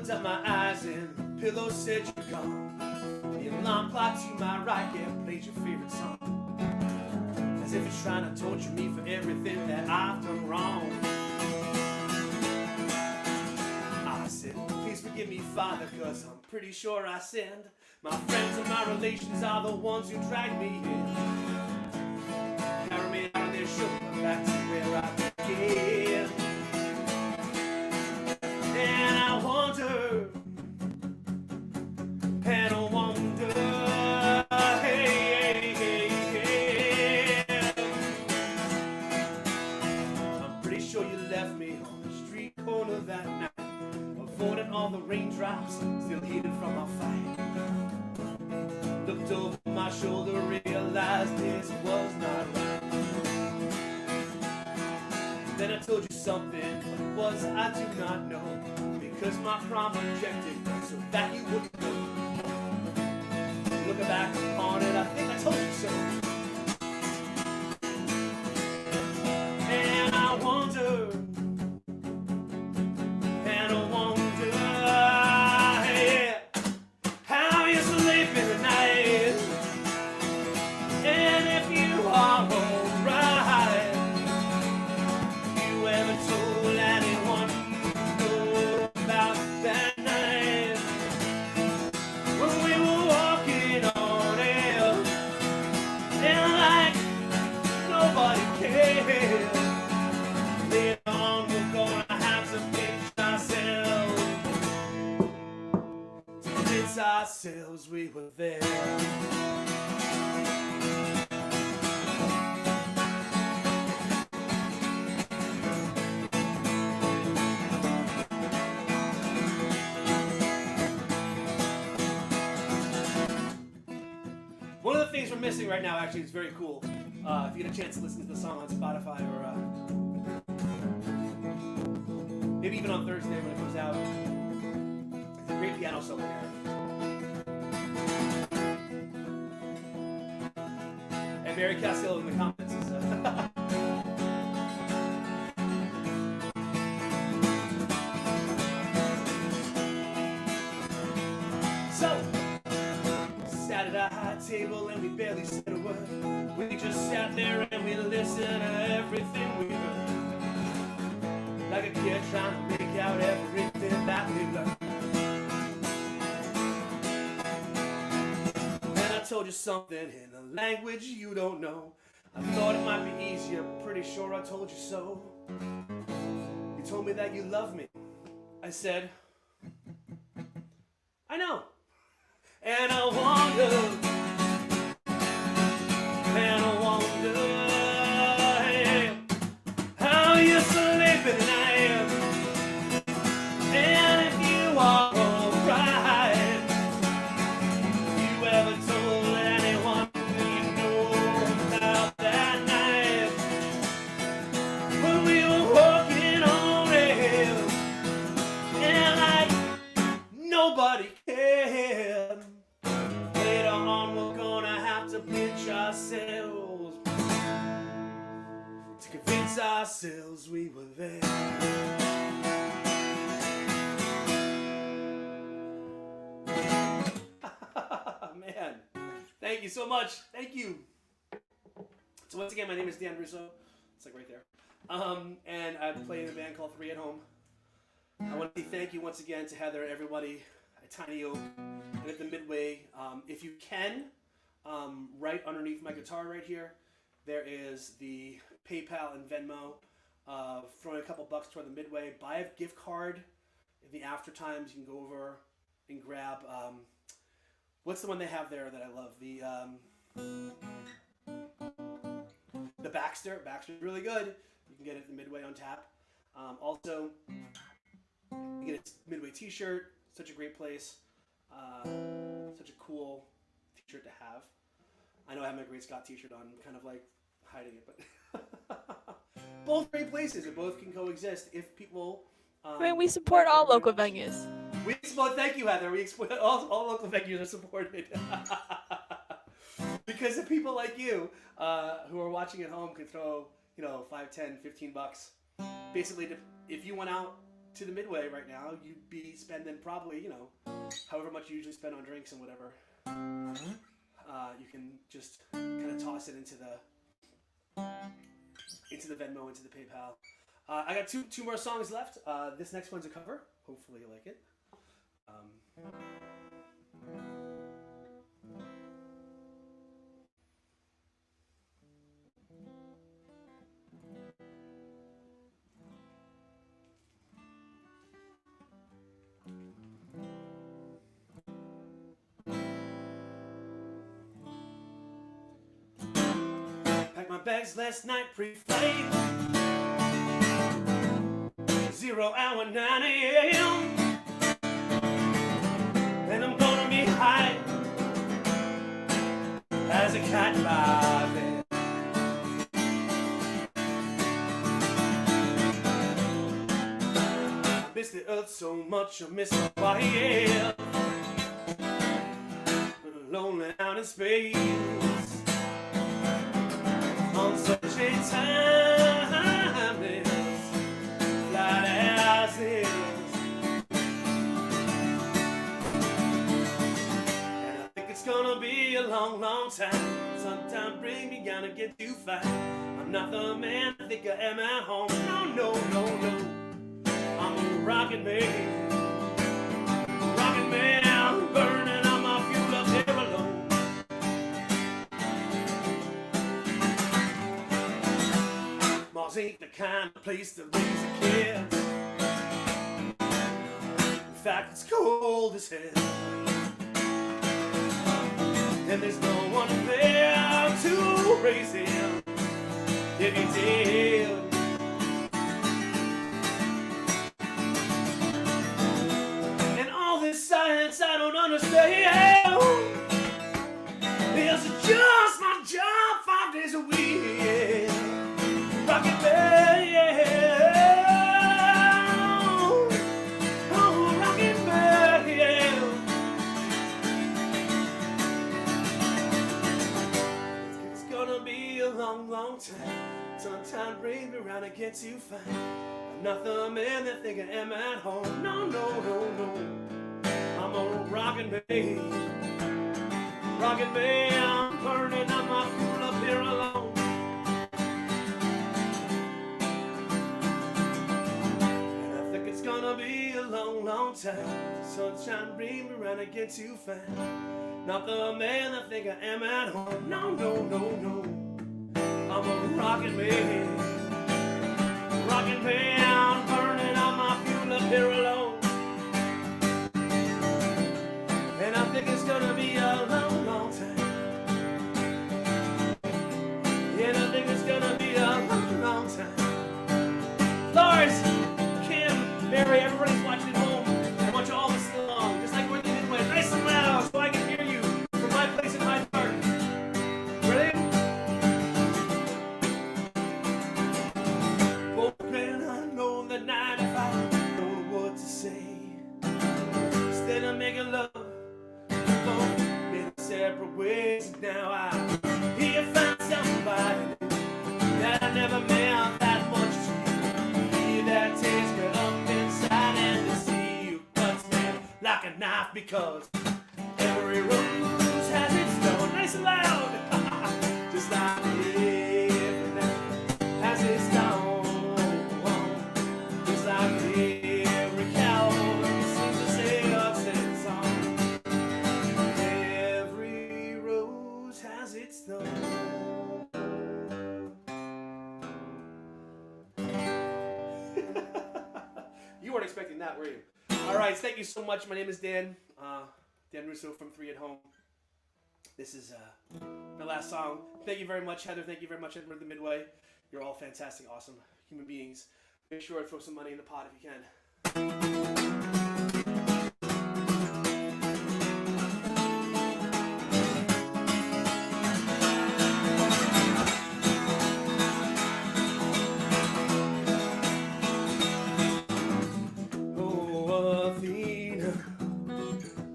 Up my eyes and the pillow said you're gone. The alarm clock to my right, yeah, played your favorite song. As if it's trying to torture me for everything that I've done wrong. I said, please forgive me, Father, cause I'm pretty sure I sinned. My friends and my relations are the ones who dragged me in. Carry me on their shoulder back to where I began. And I wonder, and I wonder, hey, hey, hey. I'm pretty sure you left me on the street corner that night, avoiding all the raindrops, still heated from our fight. Looked over my shoulder, realized this was not right. Then I told you something, what it was I do not know, because my prom rejected, so that you wouldn't know. Looking back upon it, I think I told you so. And I wonder, yeah, how you sleeping tonight, and if you are alright. Ever told anyone about that night when we were walking on air, and like nobody cared. Later on we're gonna have to pinch ourselves to convince ourselves we were there. One of the things we're missing right now, actually, is very cool. If you get a chance to listen to the song on Spotify or maybe even on Thursday when it comes out, it's a great piano solo there. And Barry Castillo in the comments is So, sat at a high table and we barely said a word. We just sat there and we listened to everything we heard. Like a kid trying to make out everything that we learned. Then I told you something in a language you don't know. I thought it might be easier, pretty sure I told you so. You told me that you love me. I said, I know. And I wonder, hey, how you sleeping tonight, and if you are alright. You ever told anyone you know about that night when we were walking on air, and like nobody cared. Later on we're gonna have to pinch ourselves to convince ourselves we were there. Thank you so much. Thank you. So once again, my name is Dann Russo. It's like right there. And I play in a band called Three at Home. I want to say thank you once again to Heather and everybody at Tiny Oak and at the Midway. If you can, right underneath my guitar right here, there is the PayPal and Venmo. Throwing a couple bucks toward the Midway. Buy a gift card. In the after times, you can go over and grab. What's the one they have there that I love? The Baxter. Baxter's really good. You can get it at the Midway on tap. Also, you get a Midway T-shirt. Such a great place. Such a cool T-shirt to have. I know I have my Great Scott T-shirt on, kind of like hiding it, but both great places. And both can coexist if people. I mean, we support all local venues. We support. Thank you, Heather. We support all local venues are supported. Because of people like you who are watching at home can throw, 5, 10, 15 bucks. Basically, if you went out to the Midway right now, you'd be spending probably, however much you usually spend on drinks and whatever. You can just kind of toss it into the Venmo, into the PayPal. I got two more songs left. This next one's a cover. Hopefully you like it. Packed my bags last night pre-flight. 0 hour 9 a.m. And I'm gonna be high as a cat by then. I miss the earth so much, I miss my quiet. Lonely out in space on such a timeless flight as this. And I think it's gonna be a long, long time. Sometime bring me gonna get too fine. I'm not the man I think I am at home. No, no, no, no. I'm a rockin' man. Rockin' man, burning on my fuel up here alone. Mars ain't the kind of place to raise a kid. In fact, it's cold as hell. And there's no one there to raise him if he did. And all this science I don't understand. It's just my job 5 days a week. Rocket man, yeah. Oh, rocket man, yeah. It's gonna be a long, long time. Sometime bring me around and get too fine. I'm not the man that think I am at home. No, no, no, no. I'm a rockin' man. Rockin' man, burning on my fuel up here alone. And I think it's gonna be a long, long time. Sunshine bring me around and get too fine. Not the man I think I am at home. No, no, no, no. I'm a rockin' man. Rockin' man, burning on my fuel up here alone. And I think it's gonna be a long, long time. And I think it's gonna be a long, long time. Lars, Kim, Mary, everybody's watching at home. I want you all to sing along, just like we're in the Midway. Nice and loud so I can hear you from my place in Hyde Park. Ready? Open, I know that 95 don't know what to say. Instead of making love, both been separate ways. Now I hear found somebody that I never meant that much to. Hear that takes me up inside and to see you cuts me like a knife because every rose has its thorn. say so loud. Just like every night has its dawn. Just like every cow sings a sad song. Every rose has its thorn. You weren't expecting that, were you? All right, thank you so much. My name is Dan. Dan Russo from 3 at Home. This is my last song. Thank you very much, Heather. Thank you very much, Edward, the Midway. You're all fantastic, awesome human beings. Make sure to throw some money in the pot if you can. Oh, Athena,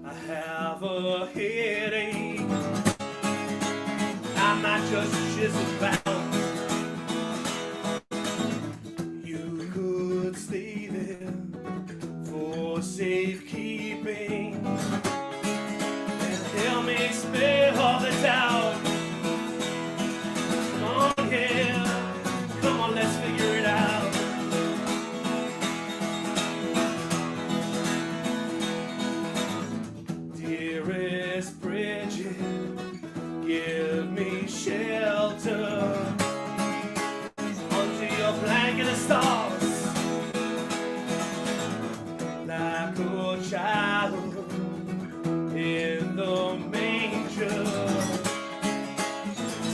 I have a headache. I might just chisel back. You could stay there for safekeeping and help me spare all the doubt. Come on, yeah, come on, let's figure it out. Dearest Bridget, give me shelter under your blanket of stars, like a child in the manger,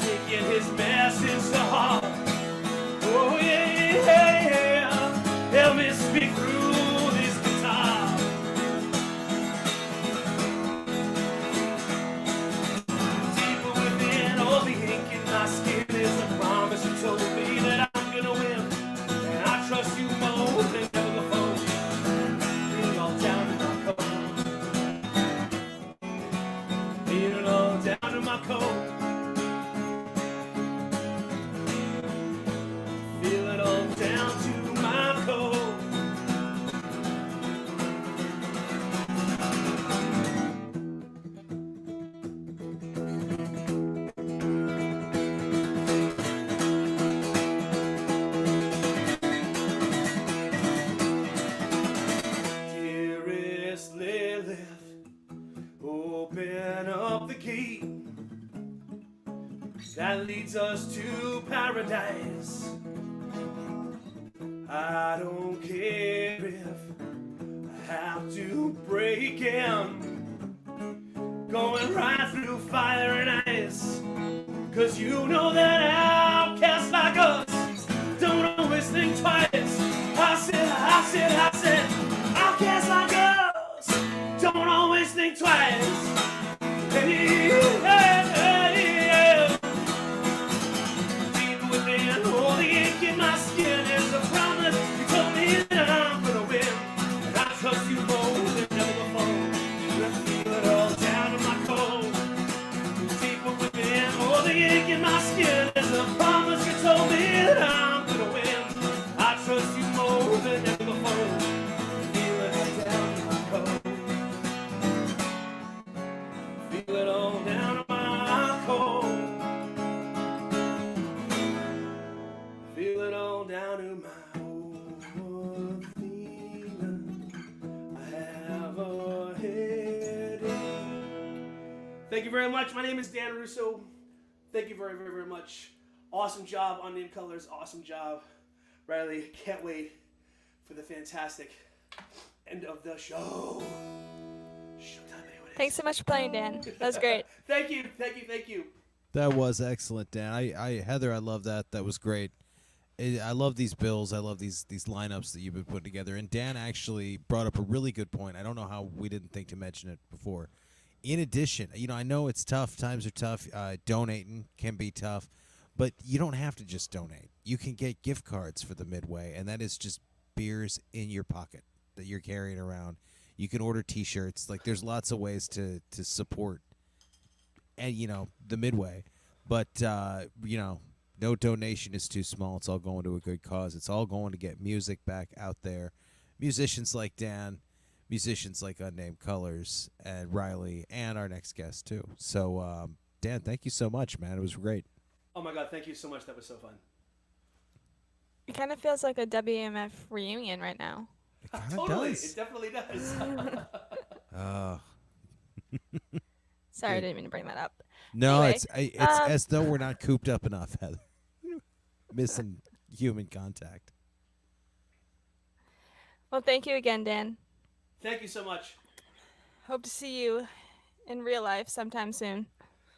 taking his message to heart. Oh yeah, yeah, yeah. Help me speak through this guitar. Deeper within, all the ink in my skin is a promise you told me that I'm gonna win, and I trust you more than ever before. Feel it all down to my core. Feel it all down to my core. Feel it all down to my core. Dearest Lilith, open up the gate that leads us to paradise. I don't care if I have to break in, going right through fire and ice. 'Cause you know that outcasts like us don't always think twice. I said, outcasts like us don't always think twice. Hey, hey, hey, yeah. Deep within, all the ink in my skin is a promise. You told me that I'm gonna win, and I trust you more than ever before. Let's feel it all down to my core. Deeper within, all the ink in my skin is a promise. You told me that I'm gonna win. I trust you more than ever before. Feel it all down to my core. Feel it all down to my core. Feel it all down to my own feeling. I have a headache. Thank you very much. My name is Dan Russo. Thank you very, very, very much. Awesome job, Unnamed Colors. Awesome job, Reilly. Can't wait for the fantastic end of the show. Showtime, anyone. Thanks so much for playing, Dan. That was great. Thank you, thank you, thank you. That was excellent, Dan. Heather, I love that. That was great. I love these bills. I love these lineups that you've been putting together. And Dan actually brought up a really good point. I don't know how we didn't think to mention it before. In addition, I know it's tough. Times are tough. Donating can be tough. But you don't have to just donate. You can get gift cards for the Midway, and that is just beers in your pocket that you're carrying around. You can order T-shirts. Like, there's lots of ways to support, and the Midway. But no donation is too small. It's all going to a good cause. It's all going to get music back out there. Musicians like Dan, musicians like Unnamed Colors, and Reilly, and our next guest too. So Dan, thank you so much, man. It was great. Oh my God, thank you so much. That was so fun. It kind of feels like a WMF reunion right now. It kind of Totally, does. it definitely does. Sorry, I didn't mean to bring that up. No, Anyway, it's as though we're not cooped up enough, Heather. Missing human contact. Well, thank you again, Dan. Thank you so much. Hope to see you in real life sometime soon.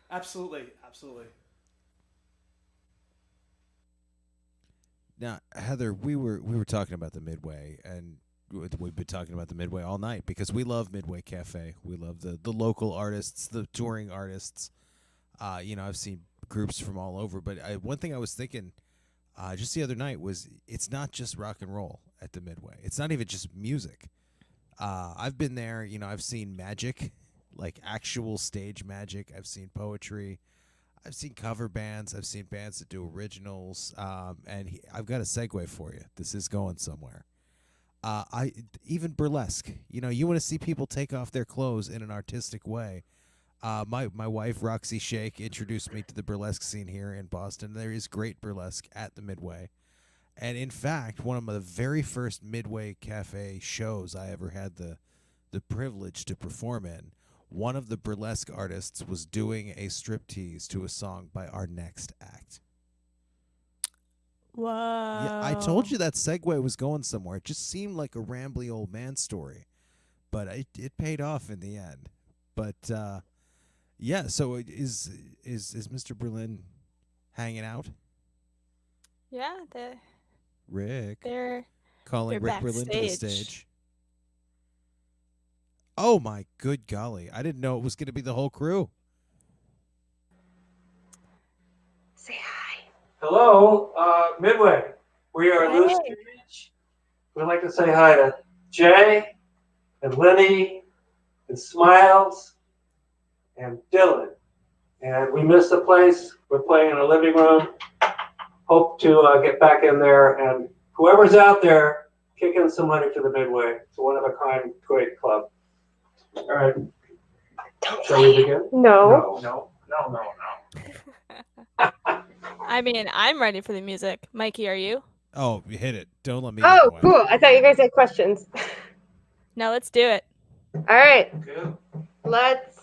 Absolutely, absolutely. Now, Heather, we were talking about the Midway, and we've been talking about the Midway all night because we love Midway Cafe. We love the local artists, the touring artists. I've seen groups from all over, but one thing I was thinking just the other night was it's not just rock and roll at the Midway. It's not even just music. I've been there. I've seen magic, like actual stage magic. I've seen poetry. I've seen cover bands. I've seen bands that do originals. I've got a segue for you. This is going somewhere. Even burlesque. You want to see people take off their clothes in an artistic way. My wife Roxy Shake introduced me to the burlesque scene here in Boston. There is great burlesque at the Midway, and in fact, one of the very first Midway Cafe shows I ever had the privilege to perform in. One of the burlesque artists was doing a striptease to a song by our next act. Whoa. Yeah, I told you that segue was going somewhere. It just seemed like a rambly old man story, but it paid off in the end. But yeah, so is Mr. Berlin hanging out? Yeah, Rick they're calling they're Rick Berlin to the backstage. stage. Oh my good golly! I didn't know it was going to be the whole crew. Say hi. Hello, Midway. We are Loose Hey. Image. We'd like to say hi to Jay and Lenny and Smiles and Dylan. And we missed the place. We're playing in a living room. Hope to get back in there. And whoever's out there, kick in some money to the Midway. It's a one-of-a-kind great club. All right. Shall we begin? No. No. I mean, I'm ready for the music. Mikey, are you? Oh, you hit it! Don't let me. Oh, get away. cool. I thought you guys had questions. No, let's do it. All right, Good. let's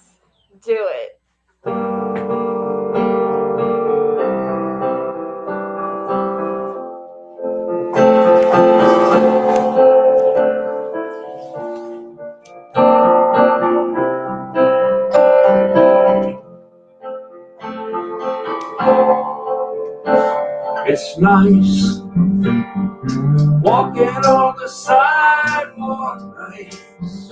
do it. It's nice walking on the sidewalk nights.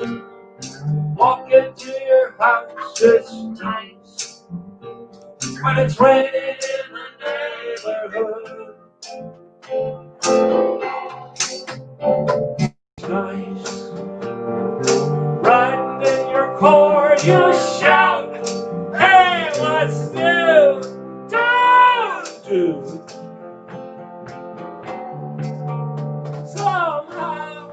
Walking to your house, it's nice. When it's raining in the neighborhood, it's nice. Riding in your car, you shout, hey, what's new? Don't do. Somehow,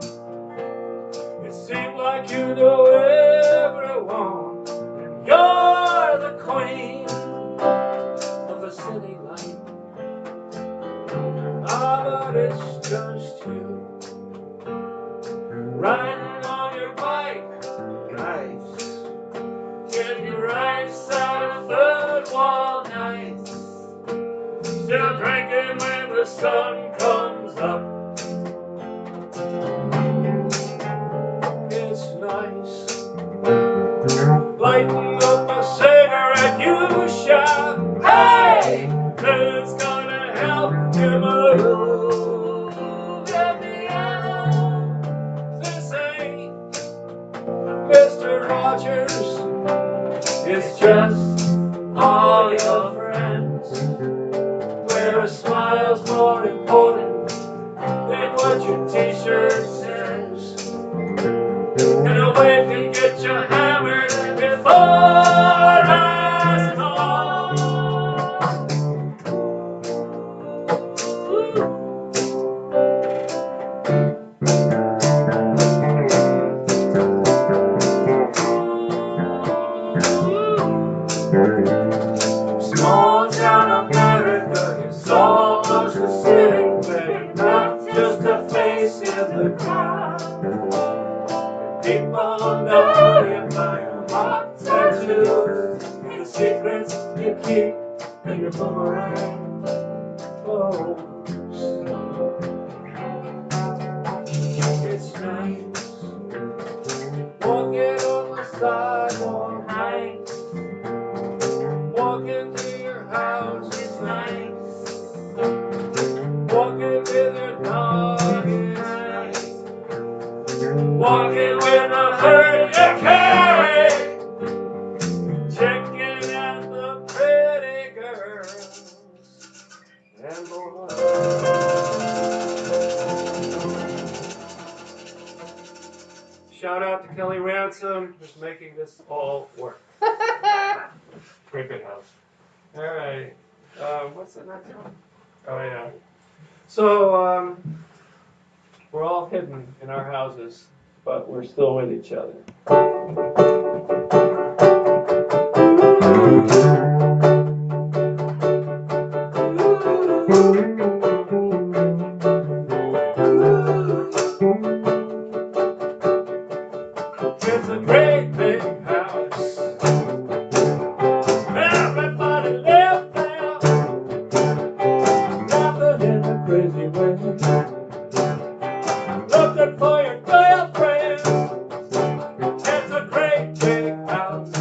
it seems like you know everyone. And you're the queen of the city light. Ah, but it's just you. Riding on your bike, nice. Can you ride side of third wall nights? Still drinking when the sun comes up. It's nice. Lighting up a cigarette, you shout, hey, it's gonna help you move your piano. This ain't Mr. Rogers, it's just all your friends. Where a smile's more important than what your t-shirt says. And a way can get you hammered before last call. under your heart tattoos, the secrets you keep in your boomerang. Oh, it's nice walking on the sidewalk night, walking to your house. It's nice walking with your dog. It's nice walking with a herd you carry, checking out the pretty girls and boys. Shout out to Kelly Ransom, who's making this all work. Cricket House. All right. What's the next one? Oh, yeah. So, we're all hidden in our houses, but we're still with each other. It's a great big house. Everybody lives there, laughing in a crazy way, looking for your girlfriend. It's a great big house,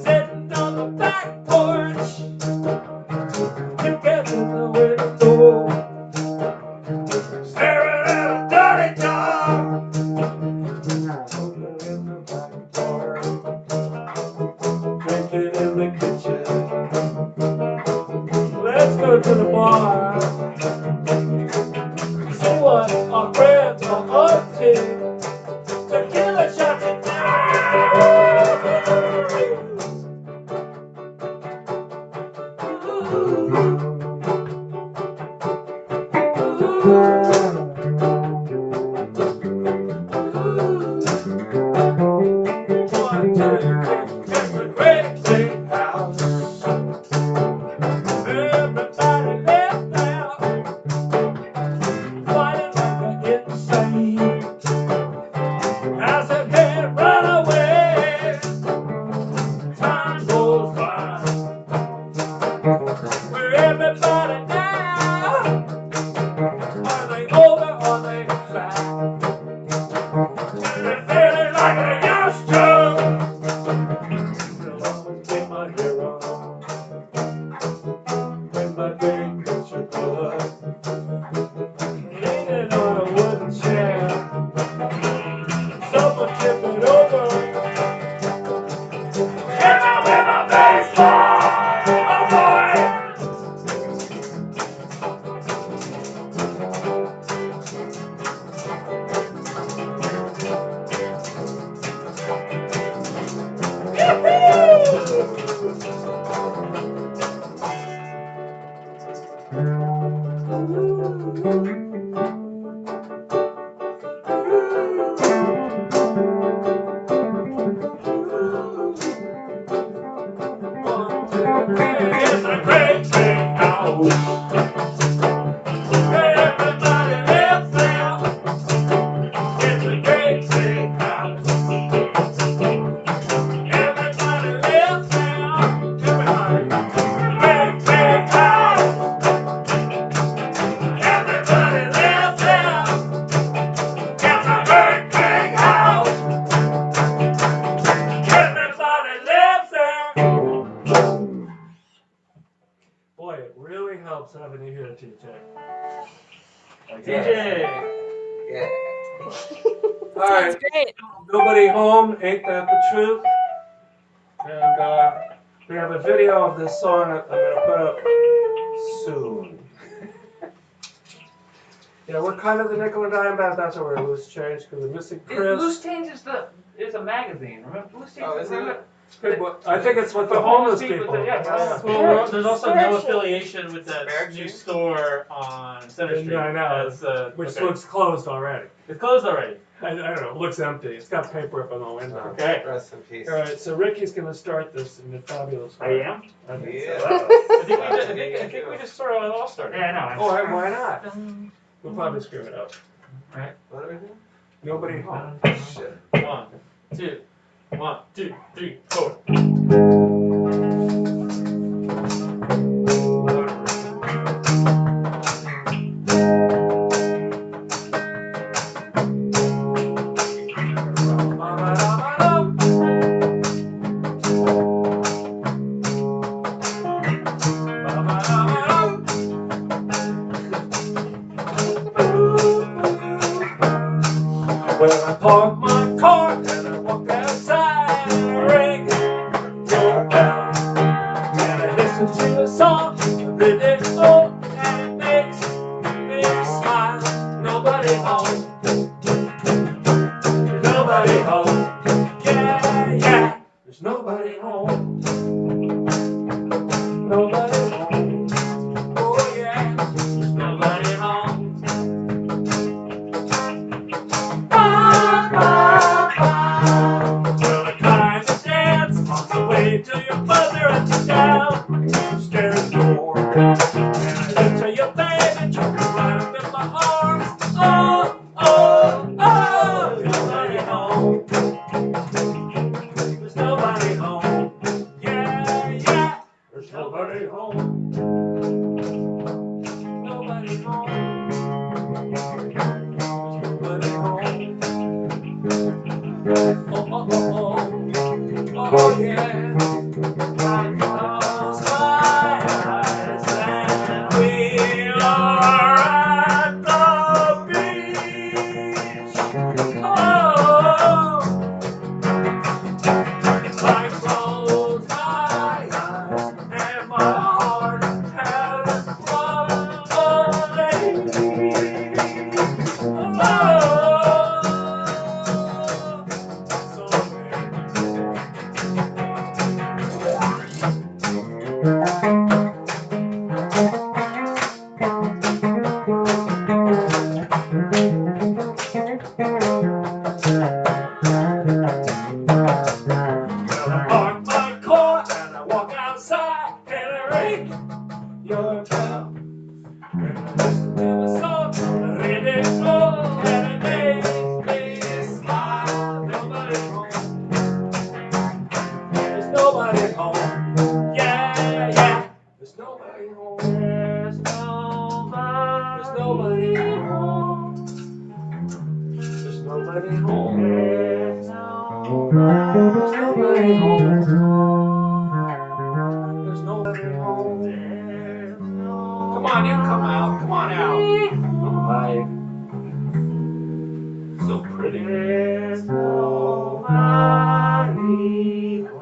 sitting on the back porch, you get in the window, staring at a dirty dog. In the back door, drinking in the kitchen. Let's go to the bar, see what our friends are up to. Tequila shots at it's a great big house. Everybody lives there, fighting like they're insane. As it can't run away, time goes by. Where everybody now, are they older, are they fat? They're feeling like they used to. They'll always be my hero with my big picture blood, leaning on a wooden chair. Someone tip it over. Hit me with a baseball, oh boy. It's a great big house. Everybody lives there. It's a great big house. Everybody lives there. Everybody. Great big house. Everybody lives there. It's a great big house. Everybody lives there. Boy, it really helps having you here, TJ. TJ. Yeah. All right. Sounds great. Nobody home, ain't that the truth? And we have a video of this song that I'm going to put up soon. Yeah, we're kind of the nickel and dime band. That's why we're loose change because we're missing Chris. Loose Change is a magazine. Remember Loose Change? Oh, is it? I think it's with the homeless people. Yeah. Well, there's also no Spiritual. affiliation with that new store on Center Street. I know, That's, which okay. looks closed already. It's closed already. I don't know, it looks empty. It's got paper up on the window. Okay. Rest in peace. All right, so Ricky's going to start this in the fabulous way. I am? I think Yeah. so. I think we just sort of all started. Yeah, I know. Oh, why not? We'll probably screw it up. Right. What are we doing? Nobody home. Shit. 1, 2, 1, 2, 3, 4. Well, I parked my car and I walked outside and I rang your bell. And I listened to a song that they old and it makes me smile. Nobody home. Nobody home. Yeah, yeah. There's nobody home. Nobody home. Oh yeah. There's nobody home. Well, the kind of dance on the way to your mother and you down the stairs door. And I look to your baby, chuck her right up in my arms. Oh, oh, oh, there's nobody home. There's nobody home. Yeah, yeah, there's nobody home. Nobody home. There's nobody home. Oh, oh, oh, oh. Oh yeah, I close my eyes and we are at the beach. Oh, I close my eyes and my heart has one Well, I park my car and I walk outside and I ring your bell. And I listen to the song, I read it slow and it makes me smile. Nobody home. There's nobody home. Yeah, yeah. There's nobody home. There's nobody home. There's nobody home. There's nobody home. There's nobody home. Come on, you come out. Come on out. Oh, hi. So pretty. There's nobody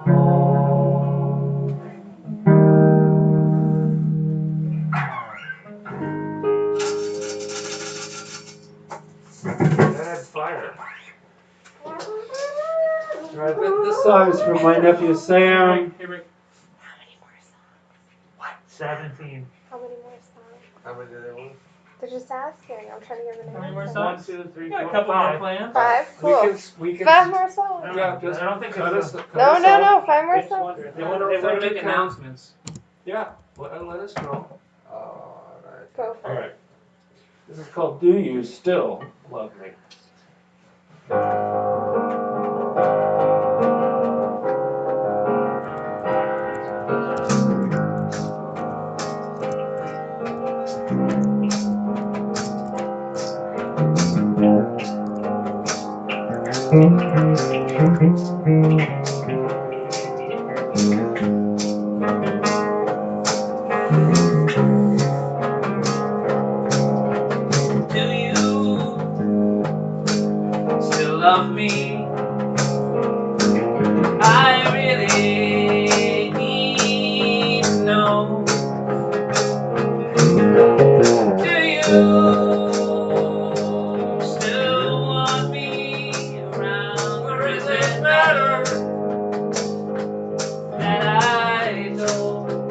home. Bad fire. Alright, this song is from my nephew Sam. Hey, Rick. How many more songs? What? 17. How many more songs? How many did they want? They're just asking. I'm trying to give them How many an more answer. songs? 1, 2, 3, We got a 4, couple more 5. plans. 5? Cool. We can 5 more songs. Yeah, just I don't think cut it's us. No, no, no. 5 more songs. They want to make announcements. Yeah, let us know. Alright. Go for it. Alright. This is called Do You Still Love Me? Do you still love me? I really need to know. Do you still want me around, or is it better that I don't?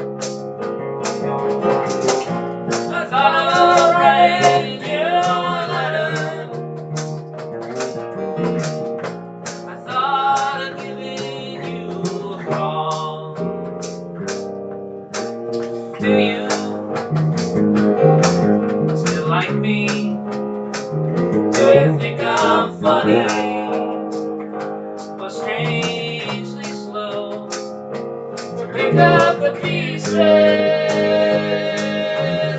I thought of writing you a letter. I thought of giving you a call. pieces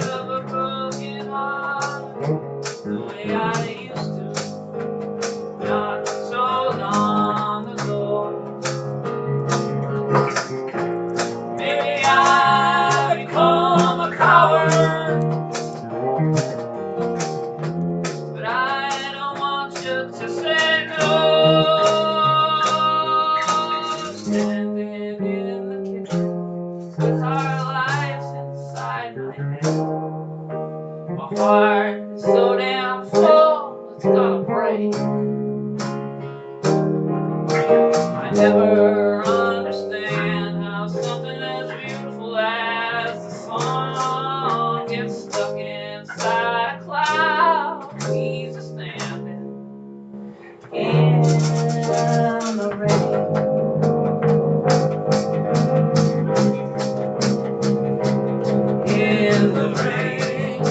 of a broken heart the way I used to not so long ago. Maybe I've become a coward, but I don't want you to say no. Standing in the kitchen with our lives inside my head. My heart is so damn full, it's gonna break. I never understand how something as beautiful as the sun gets stuck inside a cloud. He's a standing in the rain. In the rain.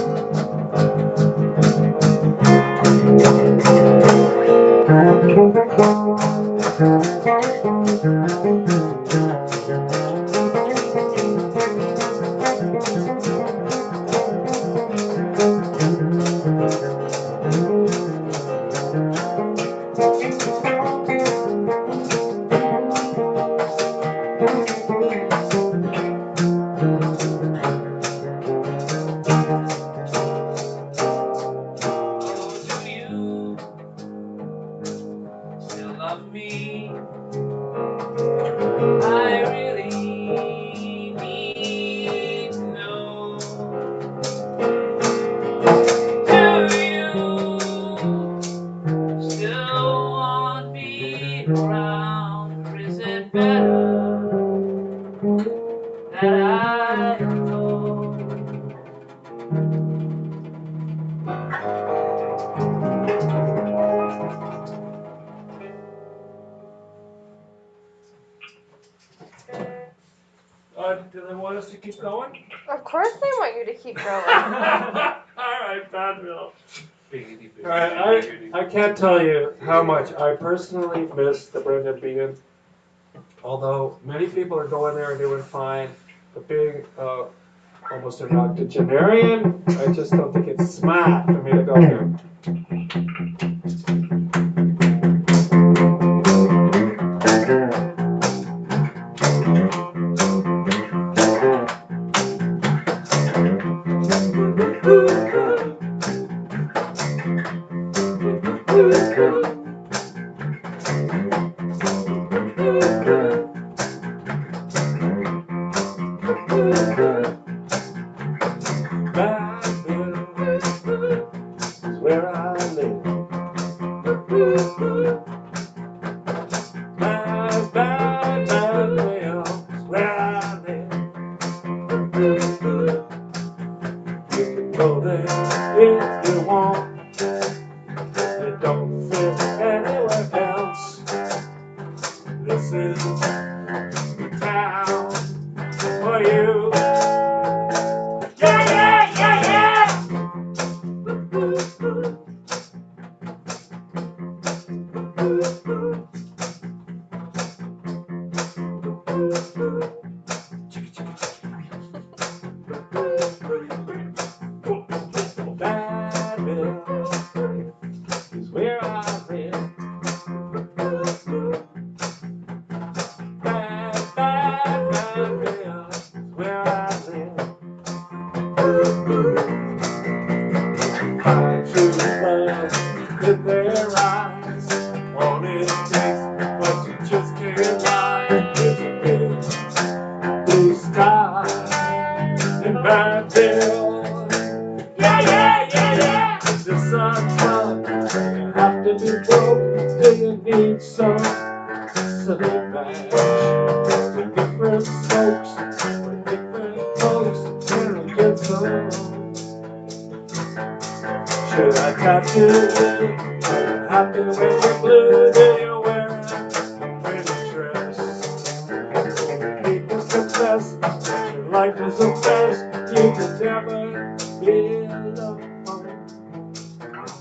Still love me. I really need to know. Do you still want me around, or is it better that I go? Do they want us to keep going? Of course they want you to keep going. All right, Badville. All right, I can't tell you how much I personally miss the Brenda Bean. Although many people are going there and doing fine, but being almost an octogenarian, I just don't think it's smart for me to go there. Where I live. Badville is where I live. You can go there if you want. It don't fit anywhere else. This is the town for you. Yeah, yeah, yeah, yeah. Badville is where I live. Badville is where I live. I choose love in their eyes. All it takes, but you just can't lie. It's a big blue sky in Badville. Yeah, yeah, yeah, yeah. It's the sun's up. You have to be broke. Do you need some silly match? The different folks with different folks can get some. Should I capture you? Are you happy when you're blue? Do you wear a pretty dress? Keep the success that your life is a mess. You can never be alone.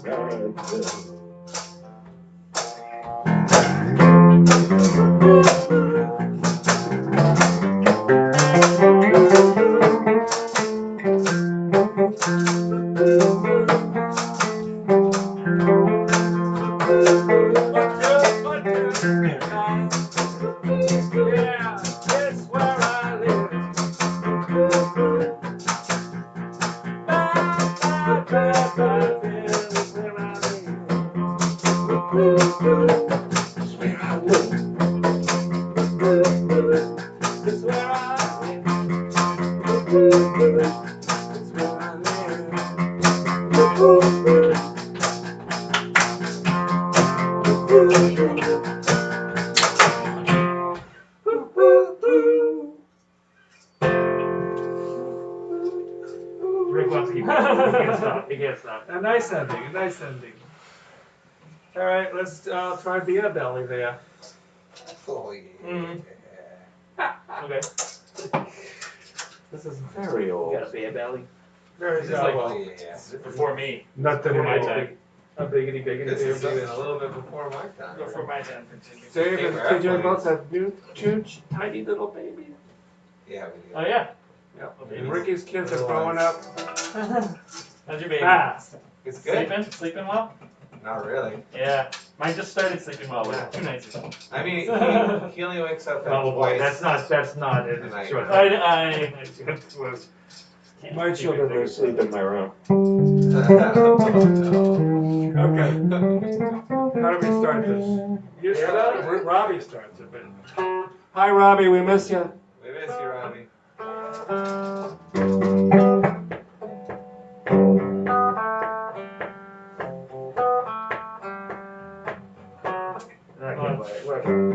Badville. It's where I live. It's where I live. It's where I Rick wants to keep going. He can't stop. He can't stop. A nice ending, a nice ending. All right, let's try Beer Belly there. Oh, yeah. Okay. This is very old. You got a beer belly? Very This is like Oh, yeah. before me. Not that Before my old. time. A biggity biggity This is baby. even a little bit before my time. Before my time. Dave and Paper TJ airplanes. both have new, huge, tiny little babies. Yeah, we do. Oh yeah. Yep. Little And babies. Ricky's kids are growing up How's your baby? fast. It's good. Sleeping well? Not really. Yeah. Mine just started sleeping well like 2 nights ago. I mean, he only wakes up Oh boy, twice. that's not it. Tonight. Sure. My children are asleep in my room. Oh, Okay. How do we start this? You start it? Robbie starts it. But... Hi, Robbie. We miss you. We miss you, Robbie.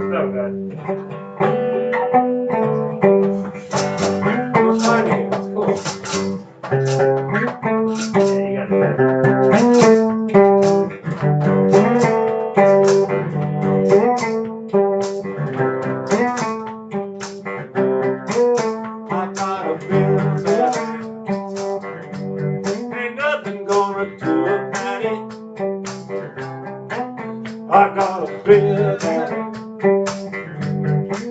So good. What's my name? It's cool. Yeah, you got it. I got a bill belly. Ain't nothing gonna do about it. I got a bill belly.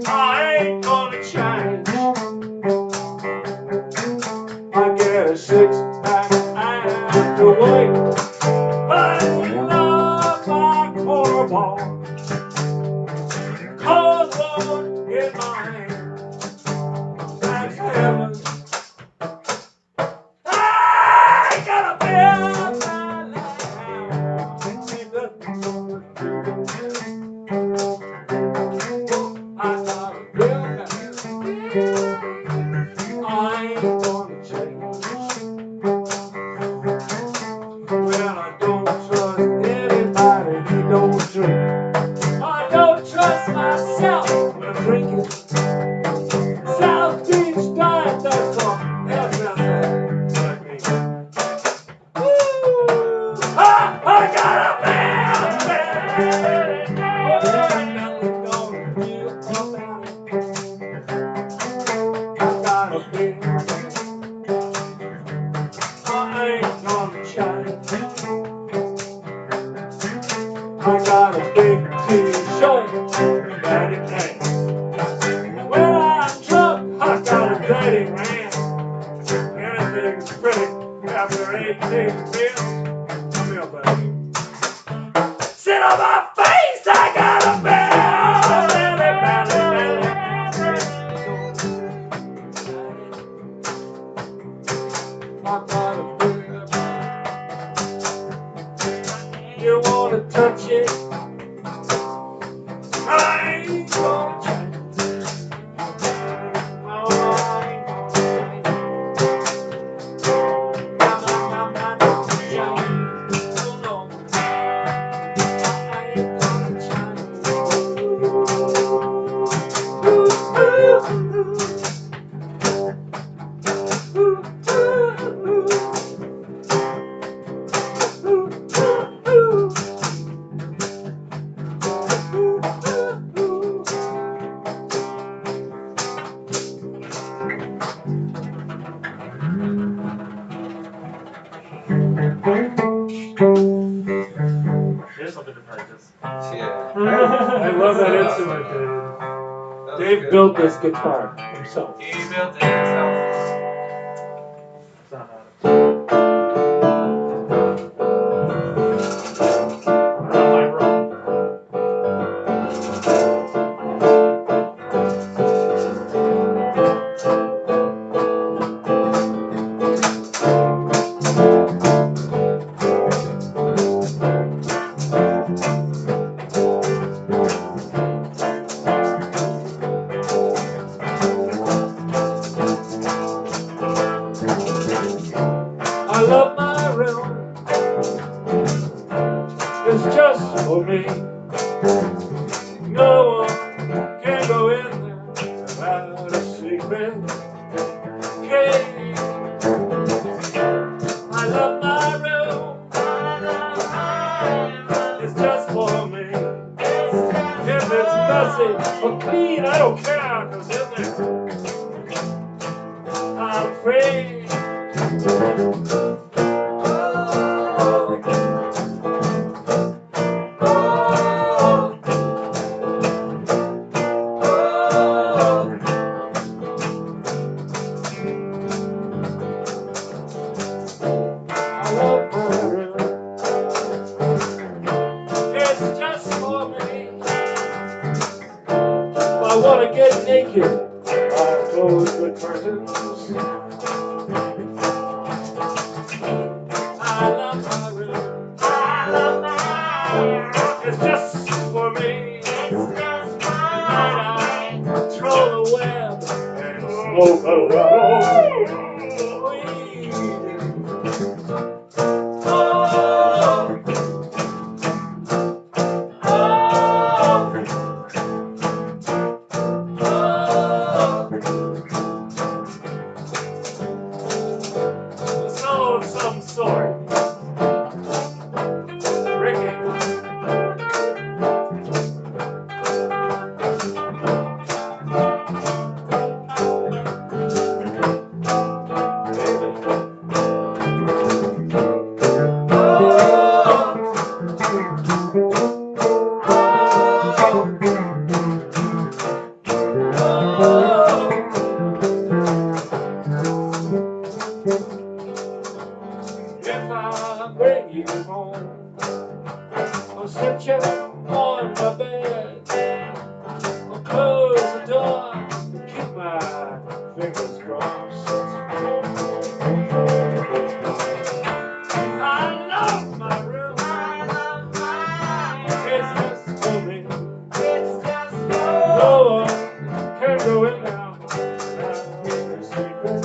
I ain't gonna change. I get a six-pack and away. But you love my quarter ball. Cause one in my hand. Thanks heaven. I got a bill belly. Ain't nothing gonna do. I got a bill belly. I ain't gonna change. Well, I don't trust anybody who don't drink. I don't trust myself when I'm drinking. South Beach diet, that's all. That's nothing like me. Woo! I got a bill belly. Ain't nothing gonna do about it. I got a bill belly. I ain't gonna change. I got a big t-shirt that it hangs. When I'm drunk, I got a dirty rant. Anything's pretty after 18 beers. Come here, buddy. Sit on my face, I got a belly, belly, belly. I got a belly. You wanna touch it? I ain't gonna change. Oh, I ain't gonna change. Oh, no. I ain't gonna change. There's something to purchase. Yeah. I love that instrument, Dave. That was Dave good. built this guitar himself. He built it himself. It's not on my room. messy or clean, I don't care, 'cause in there I'm free. It's just for me. If I want to get naked, I'll close the curtains. I love my room. I love my room. It's just for me. It's just for me. Control the web and smoke around. Of some sort. Ricky. If I bring you home, I'll sit you on my bed. I'll close the door and keep my fingers crossed. I love my room. I love my room. It's just for me. It's just for me. No one can go in now. I'm sleeping.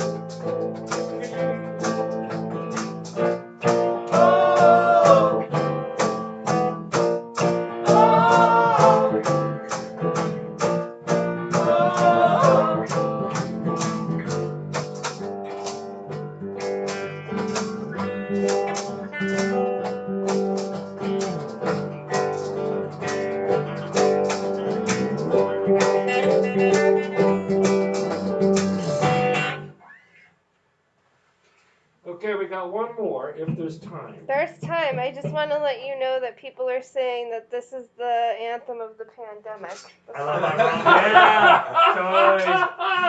Okay, we got one more if there's time. There's time. I just want to let you know that people are saying that this is the anthem of the pandemic. I love my room. Yeah,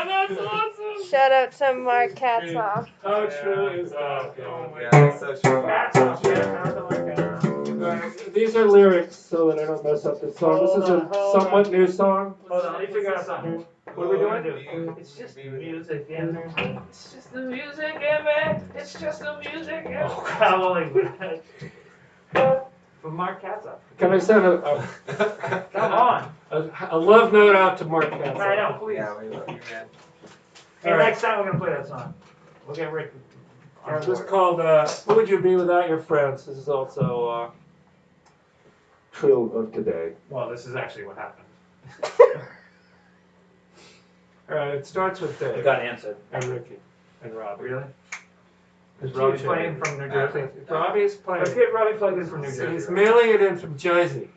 That's awesome. Shout out to Mark Katzoff. How true is that? Oh my God, so true. These are lyrics so that I don't mess up the song. This is a somewhat new song. Hold on, let me figure out something. What are we doing? It's just the music in me. It's just the music in me. It's just the music in me. Oh, howling. From Mark Katzoff. Can I send Come on. a love note out to Mark Katzoff? I know, please. Yeah, we love you, man. Hey, next time we're going to play that song. We'll get Rick on This is board. called Who Would You Be Without Your Friends? This is also true of today. Well, this is actually what happened. All right, it starts with Dave. You got answered. And Ricky and Robbie. Really? Is Robbie Robbie playing from New Jersey? Robbie's playing. Let's get Robbie plugged in from New Jersey. He's mailing it in from Jersey.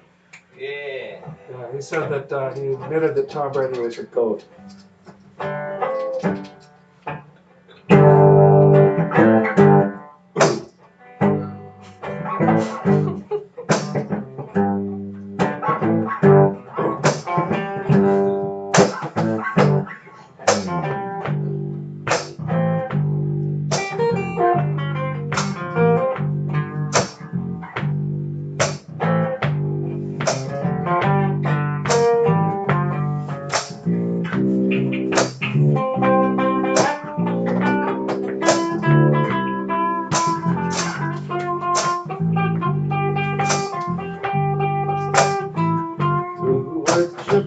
Yeah. Yeah, he said that he admitted that Tom Brady was a goat.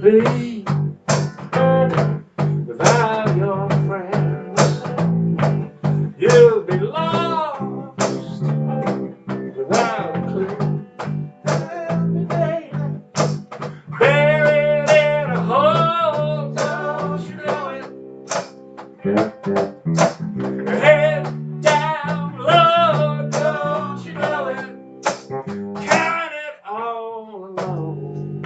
Be without your friends, you'll be lost without a clue. Buried in a hole, don't you know it? Head down low, don't you know it? Count it all alone.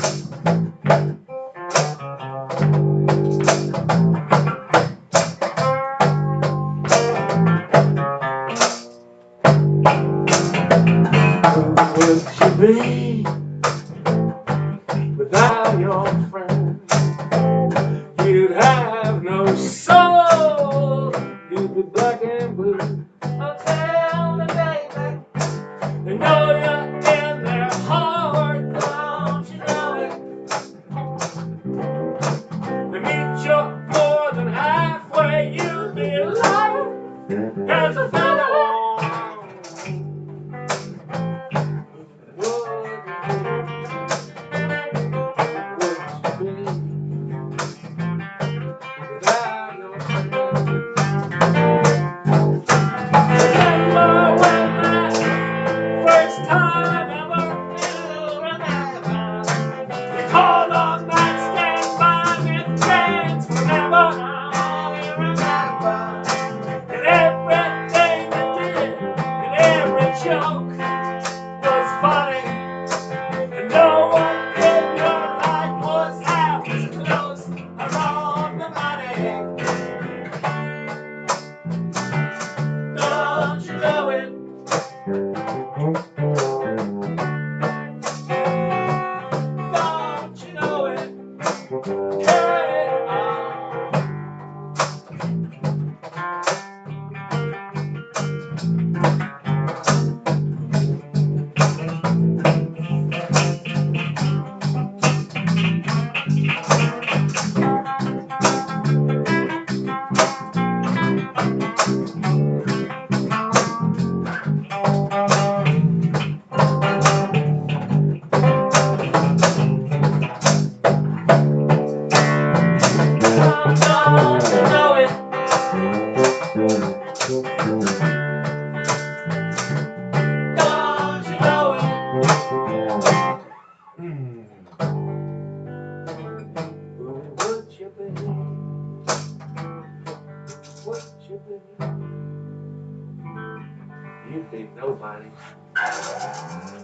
You think nobody.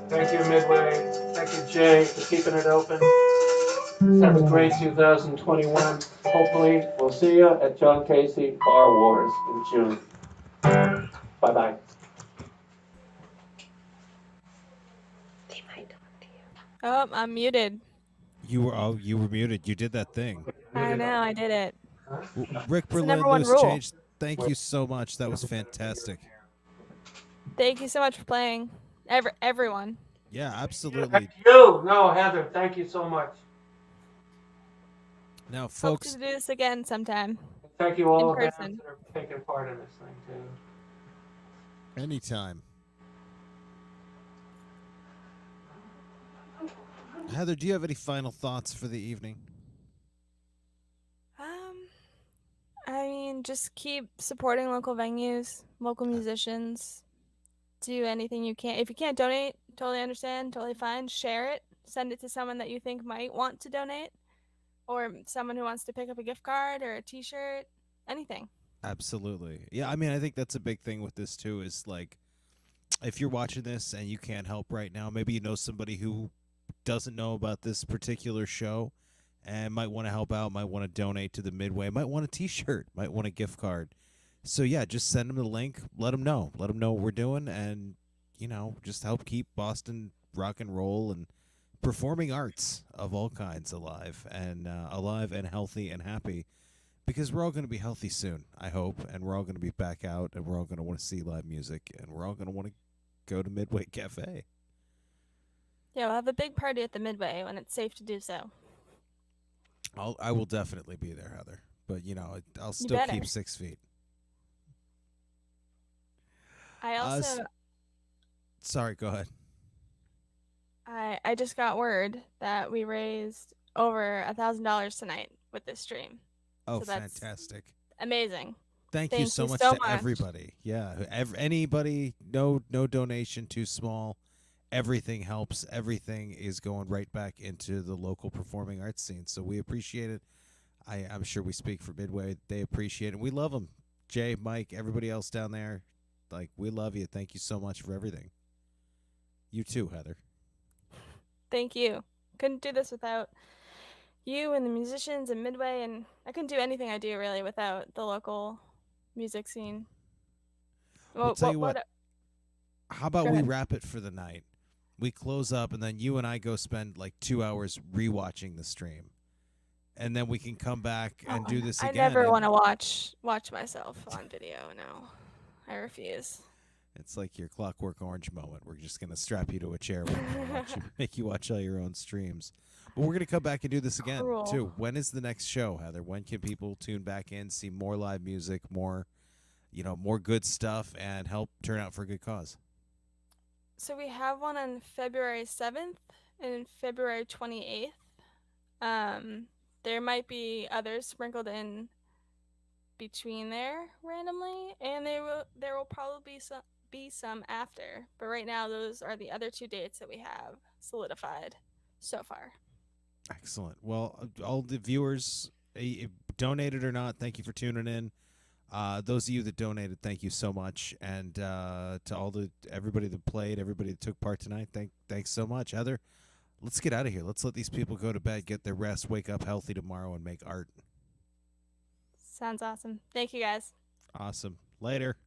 Thank you, Midway. Thank you, Jay, for keeping it open. Have a great 2021. Hopefully, we'll see you at John Casey Bar Wars in June. Bye-bye. Oh, I'm muted. You were muted. You did that thing. I know, I did it. Rick It's the Berlin, number one Loose rule. Change. Thank you so much. That was fantastic. Thank you so much for playing, everyone. Yeah, absolutely. Thank you. No, Heather, thank you so much. Now, Hope folks, to do this again sometime. Thank you all In hands person. that are taking part in this thing, too. anytime. Heather, do you have any final thoughts for the evening? I mean, just keep supporting local venues, local musicians. Do anything you can. If you can't donate, totally understand, totally fine. Share it. Send it to someone that you think might want to donate, or someone who wants to pick up a gift card or a T-shirt. Anything. Absolutely. Yeah, I mean, I think that's a big thing with this too. Is like, if you're watching this and you can't help right now, maybe you know somebody who doesn't know about this particular show and might want to help out, might want to donate to the Midway, might want a T-shirt, might want a gift card. So yeah, just send them the link. Let them know what we're doing, and just help keep Boston rock and roll and performing arts of all kinds alive and healthy and happy. Because we're all going to be healthy soon, I hope, and we're all going to be back out, and we're all going to want to see live music, and we're all going to want to go to Midway Cafe. Yeah, we'll have a big party at the Midway when it's safe to do so. I will definitely be there, Heather. But I'll still better. keep 6 feet. I also Sorry, go ahead. I just got word that we raised over $1,000 tonight with this stream. Oh, So that's fantastic. Amazing. Thank you so much to everybody. Yeah, anybody, no donation too small. Everything helps. Everything is going right back into the local performing arts scene. So we appreciate it. I'm sure we speak for Midway. They appreciate it. We love them. Jay, Mike, everybody else down there, we love you. Thank you so much for everything. You too, Heather. Thank you. Couldn't do this without you and the musicians and Midway, and I couldn't do anything I do really without the local music scene. Well, tell you what. How about we wrap it for the night? We close up, and then you and I go spend 2 hours rewatching the stream, and then we can come back and do this again. I never want to watch myself on video. No, I refuse. It's like your Clockwork Orange moment. We're just gonna strap you to a chair and make you watch all your own streams. But we're gonna come back and do this again too. When is the next show, Heather? When can people tune back in, see more live music, more good stuff, and help turn out for a good cause? So we have one on February 7th and February 28th. There might be others sprinkled in between there randomly, and there will probably be some after. But right now, those are the other 2 dates that we have solidified so far. Excellent. Well, all the viewers, donated or not, thank you for tuning in. Those of you that donated, thank you so much, and to everybody that played, everybody that took part tonight, thanks so much, Heather. Let's get out of here. Let's let these people go to bed, get their rest, wake up healthy tomorrow, and make art. Sounds awesome. Thank you, guys. Awesome. Later.